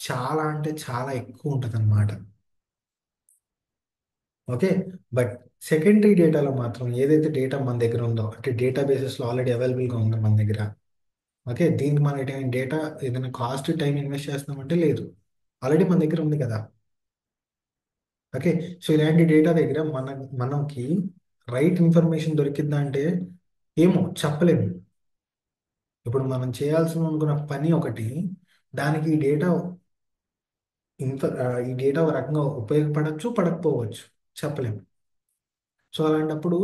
చాలా అంటే చాలా ఎక్కువ ఉంటుంది అనమాట. ఓకే, బట్ సెకండరీ డేటాలో మాత్రం ఏదైతే డేటా మన దగ్గర ఉందో అంటే డేటా బేసెస్లో ఆల్రెడీ అవైలబుల్గా ఉందో మన దగ్గర. ఓకే, దీనికి మనం ఎటువంటి డేటా ఏదైనా కాస్ట్ టైం ఇన్వెస్ట్ చేస్తున్నామంటే లేదు, ఆల్రెడీ మన దగ్గర ఉంది కదా. ఓకే, సో ఇలాంటి డేటా దగ్గర మనకి రైట్ ఇన్ఫర్మేషన్ దొరికిందా అంటే ఏమో చెప్పలేము. ఇప్పుడు మనం చేయాల్సిన అనుకున్న పని ఒకటి, దానికి ఈ డేటా ఒక రకంగా ఉపయోగపడచ్చు, పడకపోవచ్చు, చెప్పలేము. సో అలాంటప్పుడు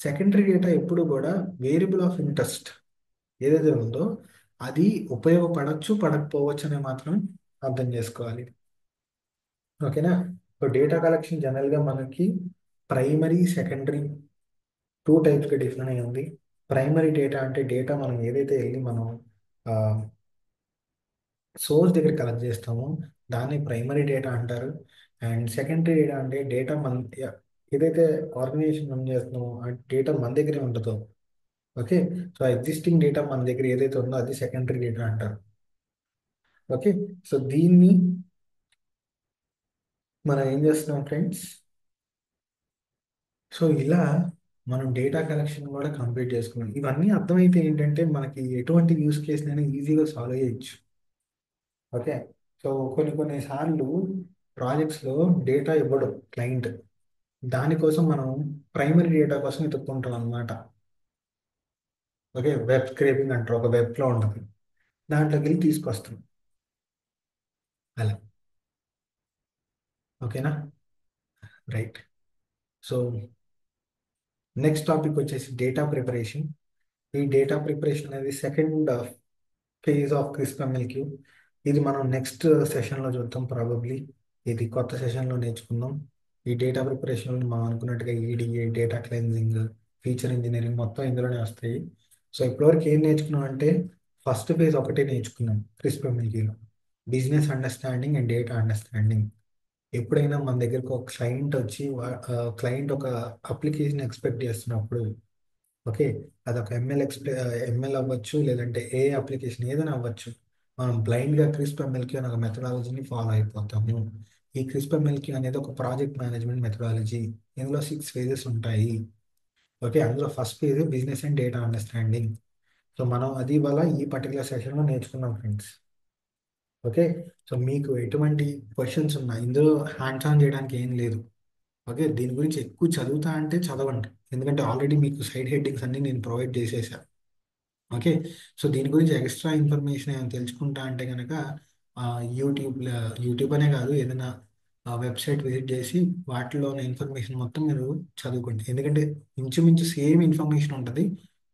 సెకండరీ డేటా ఎప్పుడు కూడా వేరియబుల్ ఆఫ్ ఇంట్రెస్ట్ ఏదైతే ఉందో అది ఉపయోగపడచ్చు, పడకపోవచ్చు అని మాత్రం అర్థం చేసుకోవాలి. ఓకేనా. సో డేటా కలెక్షన్ జనరల్గా మనకి ప్రైమరీ, సెకండరీ టూ టైప్స్గా డిఫైన్ అయి ఉంది. ప్రైమరీ డేటా అంటే డేటా మనం ఏదైతే వెళ్ళి మనం సోర్స్ దగ్గర కలెక్ట్ చేస్తామో దాన్ని ప్రైమరీ డేటా అంటారు. అండ్ సెకండరీ డేటా అంటే డేటా మన ఏదైతే ఆర్గనైజేషన్ రన్ చేస్తున్నామో ఆ డేటా మన దగ్గరే ఉంటుందో. ఓకే, సో ఎగ్జిస్టింగ్ డేటా మన దగ్గర ఏదైతే ఉందో అది సెకండరీ డేటా అంటారు. ఓకే, సో దీన్ని మనం ఏం చేస్తున్నాం ఫ్రెండ్స్, సో ఇలా మనం డేటా కలెక్షన్ కూడా కంప్లీట్ చేసుకున్నాం. ఇవన్నీ అర్థమైతే ఏంటంటే మనకి ఎటువంటి యూస్ కేసునైనా ఈజీగా సాల్వ్ చేయొచ్చు. ఓకే, సో కొన్ని కొన్ని సార్లు ప్రాజెక్ట్స్లో డేటా ఇవ్వడు క్లయింట్, దానికోసం మనం ప్రైమరీ డేటా కోసం వెతుక్కుంటాం అనమాట. ఓకే, వెబ్ స్క్రేపింగ్ అంటారు, ఒక వెబ్లో ఉంటుంది, దాంట్లోకి వెళ్ళి తీసుకొస్తాం అలా. ఓకేనా, రైట్. సో నెక్స్ట్ టాపిక్ వచ్చేసి డేటా ప్రిపరేషన్. ఈ డేటా ప్రిపరేషన్ అనేది సెకండ్ ఫేజ్ ఆఫ్ క్రిస్ప్. ఇది మనం నెక్స్ట్ సెషన్లో చూద్దాం ప్రాబబ్లీ. ఇది కొత్త సెషన్లో నేర్చుకుందాం. ఈ డేటా ప్రిపరేషన్ మనం అనుకున్నట్టుగా EDA, data cleansing, feature engineering మొత్తం ఇందులోనే వస్తాయి. సో ఇప్పటివరకు ఏం నేర్చుకున్నాం అంటే ఫస్ట్ ఫేజ్ ఒకటే నేర్చుకున్నాం crisp. Business understanding and data understanding. ఎప్పుడైనా మన దగ్గరకు ఒక క్లయింట్ వచ్చి క్లయింట్ ఒక అప్లికేషన్ ఎక్స్పెక్ట్ చేస్తున్నప్పుడు, ఓకే, అదొక ఎంఎల్ అవ్వచ్చు, లేదంటే ఏ అప్లికేషన్ ఏదైనా అవ్వచ్చు, మనం బ్లైండ్గా క్రిస్ప్ ఎంఎల్కి అనే ఒక మెథడాలజీని ఫాలో అయిపోతాము. ఈ క్రిస్ప్ ఎంఎల్కి అనేది ఒక ప్రాజెక్ట్ మేనేజ్మెంట్ మెథడాలజీ. ఇందులో 6 ఫేజెస్ ఉంటాయి. ఓకే, అందులో first phase business and data understanding. So మనం అది ఇవాళ ఈ పర్టికులర్ సెషన్లో నేర్చుకున్నాం ఫ్రెండ్స్. ఓకే. సో మీకు ఎటువంటి క్వశ్చన్స్ ఉన్నాయి ఇందులో హ్యాండ్స్ ఆన్ చేయడానికి ఏం లేదు. ఓకే. దీని గురించి ఎక్కువ చదువుతా అంటే చదవండి, ఎందుకంటే ఆల్రెడీ మీకు సైడ్ హెడ్డింగ్స్ అన్ని నేను ప్రొవైడ్ చేసేసాను. ఓకే. సో దీని గురించి ఎక్స్ట్రా ఇన్ఫర్మేషన్ ఏమైనా తెలుసుకుంటా అంటే కనుక యూట్యూబ్, యూట్యూబ్ అనే కాదు, ఏదైనా వెబ్సైట్ విజిట్ చేసి వాటిలో ఉన్న ఇన్ఫర్మేషన్ మొత్తం మీరు చదువుకోండి. ఎందుకంటే ఇంచుమించు సేమ్ ఇన్ఫర్మేషన్ ఉంటుంది,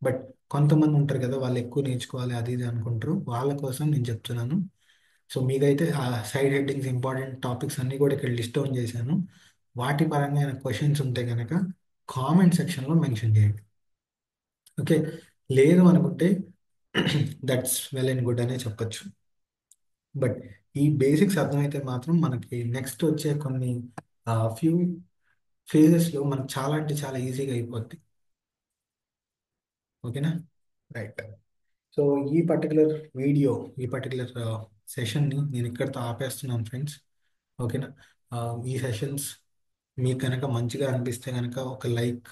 బట్ కొంతమంది ఉంటారు కదా, వాళ్ళు ఎక్కువ నేర్చుకోవాలి అది ఇది అనుకుంటారు, వాళ్ళ కోసం నేను చెప్తున్నాను. సో మీకైతే ఆ సైడ్ హెడ్డింగ్స్ ఇంపార్టెంట్ టాపిక్స్ అన్నీ కూడా ఇక్కడ లిస్ట్ డౌన్ చేశాను. వాటి పరంగా క్వశ్చన్స్ ఉంటే కనుక కామెంట్ సెక్షన్లో మెన్షన్ చేయండి. ఓకే. లేదు అనుకుంటే దట్స్ వెల్ అండ్ గుడ్ అనే చెప్పొచ్చు. బట్ ఈ బేసిక్స్ అర్థమైతే మాత్రం మనకి నెక్స్ట్ వచ్చే కొన్ని ఫ్యూ ఫేజెస్లో మనకు చాలా అంటే చాలా ఈజీగా అయిపోద్ది. ఓకేనా? రైట్. సో ఈ పర్టికులర్ వీడియో, ఈ పర్టికులర్ సెషన్ని నేను ఇక్కడితో ఆపేస్తున్నాను ఫ్రెండ్స్. ఓకేనా? ఆ, ఈ సెషన్స్ మీకు కనుక మంచిగా అనిపిస్తే కనుక ఒక లైక్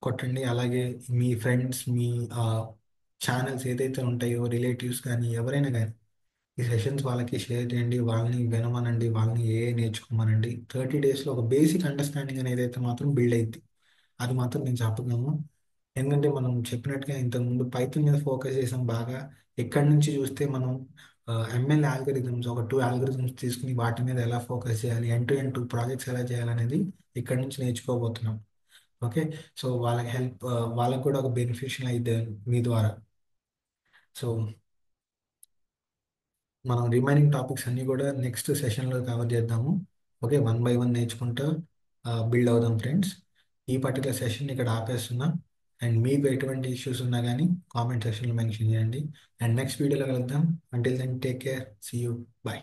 కొట్టండి. అలాగే మీ ఫ్రెండ్స్, మీ ఛానల్స్ ఏదైతే ఉంటాయో, రిలేటివ్స్ కానీ ఎవరైనా కానీ ఈ సెషన్స్ వాళ్ళకి షేర్ చేయండి, వాళ్ళని వినమనండి, వాళ్ళని నేర్చుకోమనండి. 30 డేస్లో ఒక బేసిక్ అండర్స్టాండింగ్ అనేది అయితే మాత్రం బిల్డ్ అయింది. అది మాత్రం నేను చెప్పగలను. ఎందుకంటే మనం చెప్పినట్టుగా ఇంతకుముందు పైథాన్ మీద ఫోకస్ చేసాం బాగా. ఎక్కడి నుంచి చూస్తే మనం ఎంఎల్ ఆల్గరిథమ్స్, ఒక 2 ఆల్గరిథమ్స్ తీసుకుని వాటి మీద ఎలా ఫోకస్ చేయాలి, ఎండ్ టు ప్రాజెక్ట్స్ ఎలా చేయాలనేది ఇక్కడ నుంచి నేర్చుకోబోతున్నాం. ఓకే. సో వాళ్ళకి హెల్ప్, వాళ్ళకి కూడా ఒక బెనిఫిషియల్ అయితే మీ ద్వారా. సో మనం రిమైనింగ్ టాపిక్స్ అన్నీ కూడా నెక్స్ట్ సెషన్లో కవర్ చేద్దాము. ఓకే. వన్ బై వన్ నేర్చుకుంటూ బిల్డ్ అవుదాం ఫ్రెండ్స్. ఈ పర్టికులర్ సెషన్ ఇక్కడ ఆపేస్తున్నా. అండ్ మీకు ఎటువంటి ఇష్యూస్ ఉన్నా కానీ కామెంట్ సెక్షన్లో మెన్షన్ చేయండి. అండ్ నెక్స్ట్ వీడియోలో కలుద్దాం. Until then take care. See you. Bye.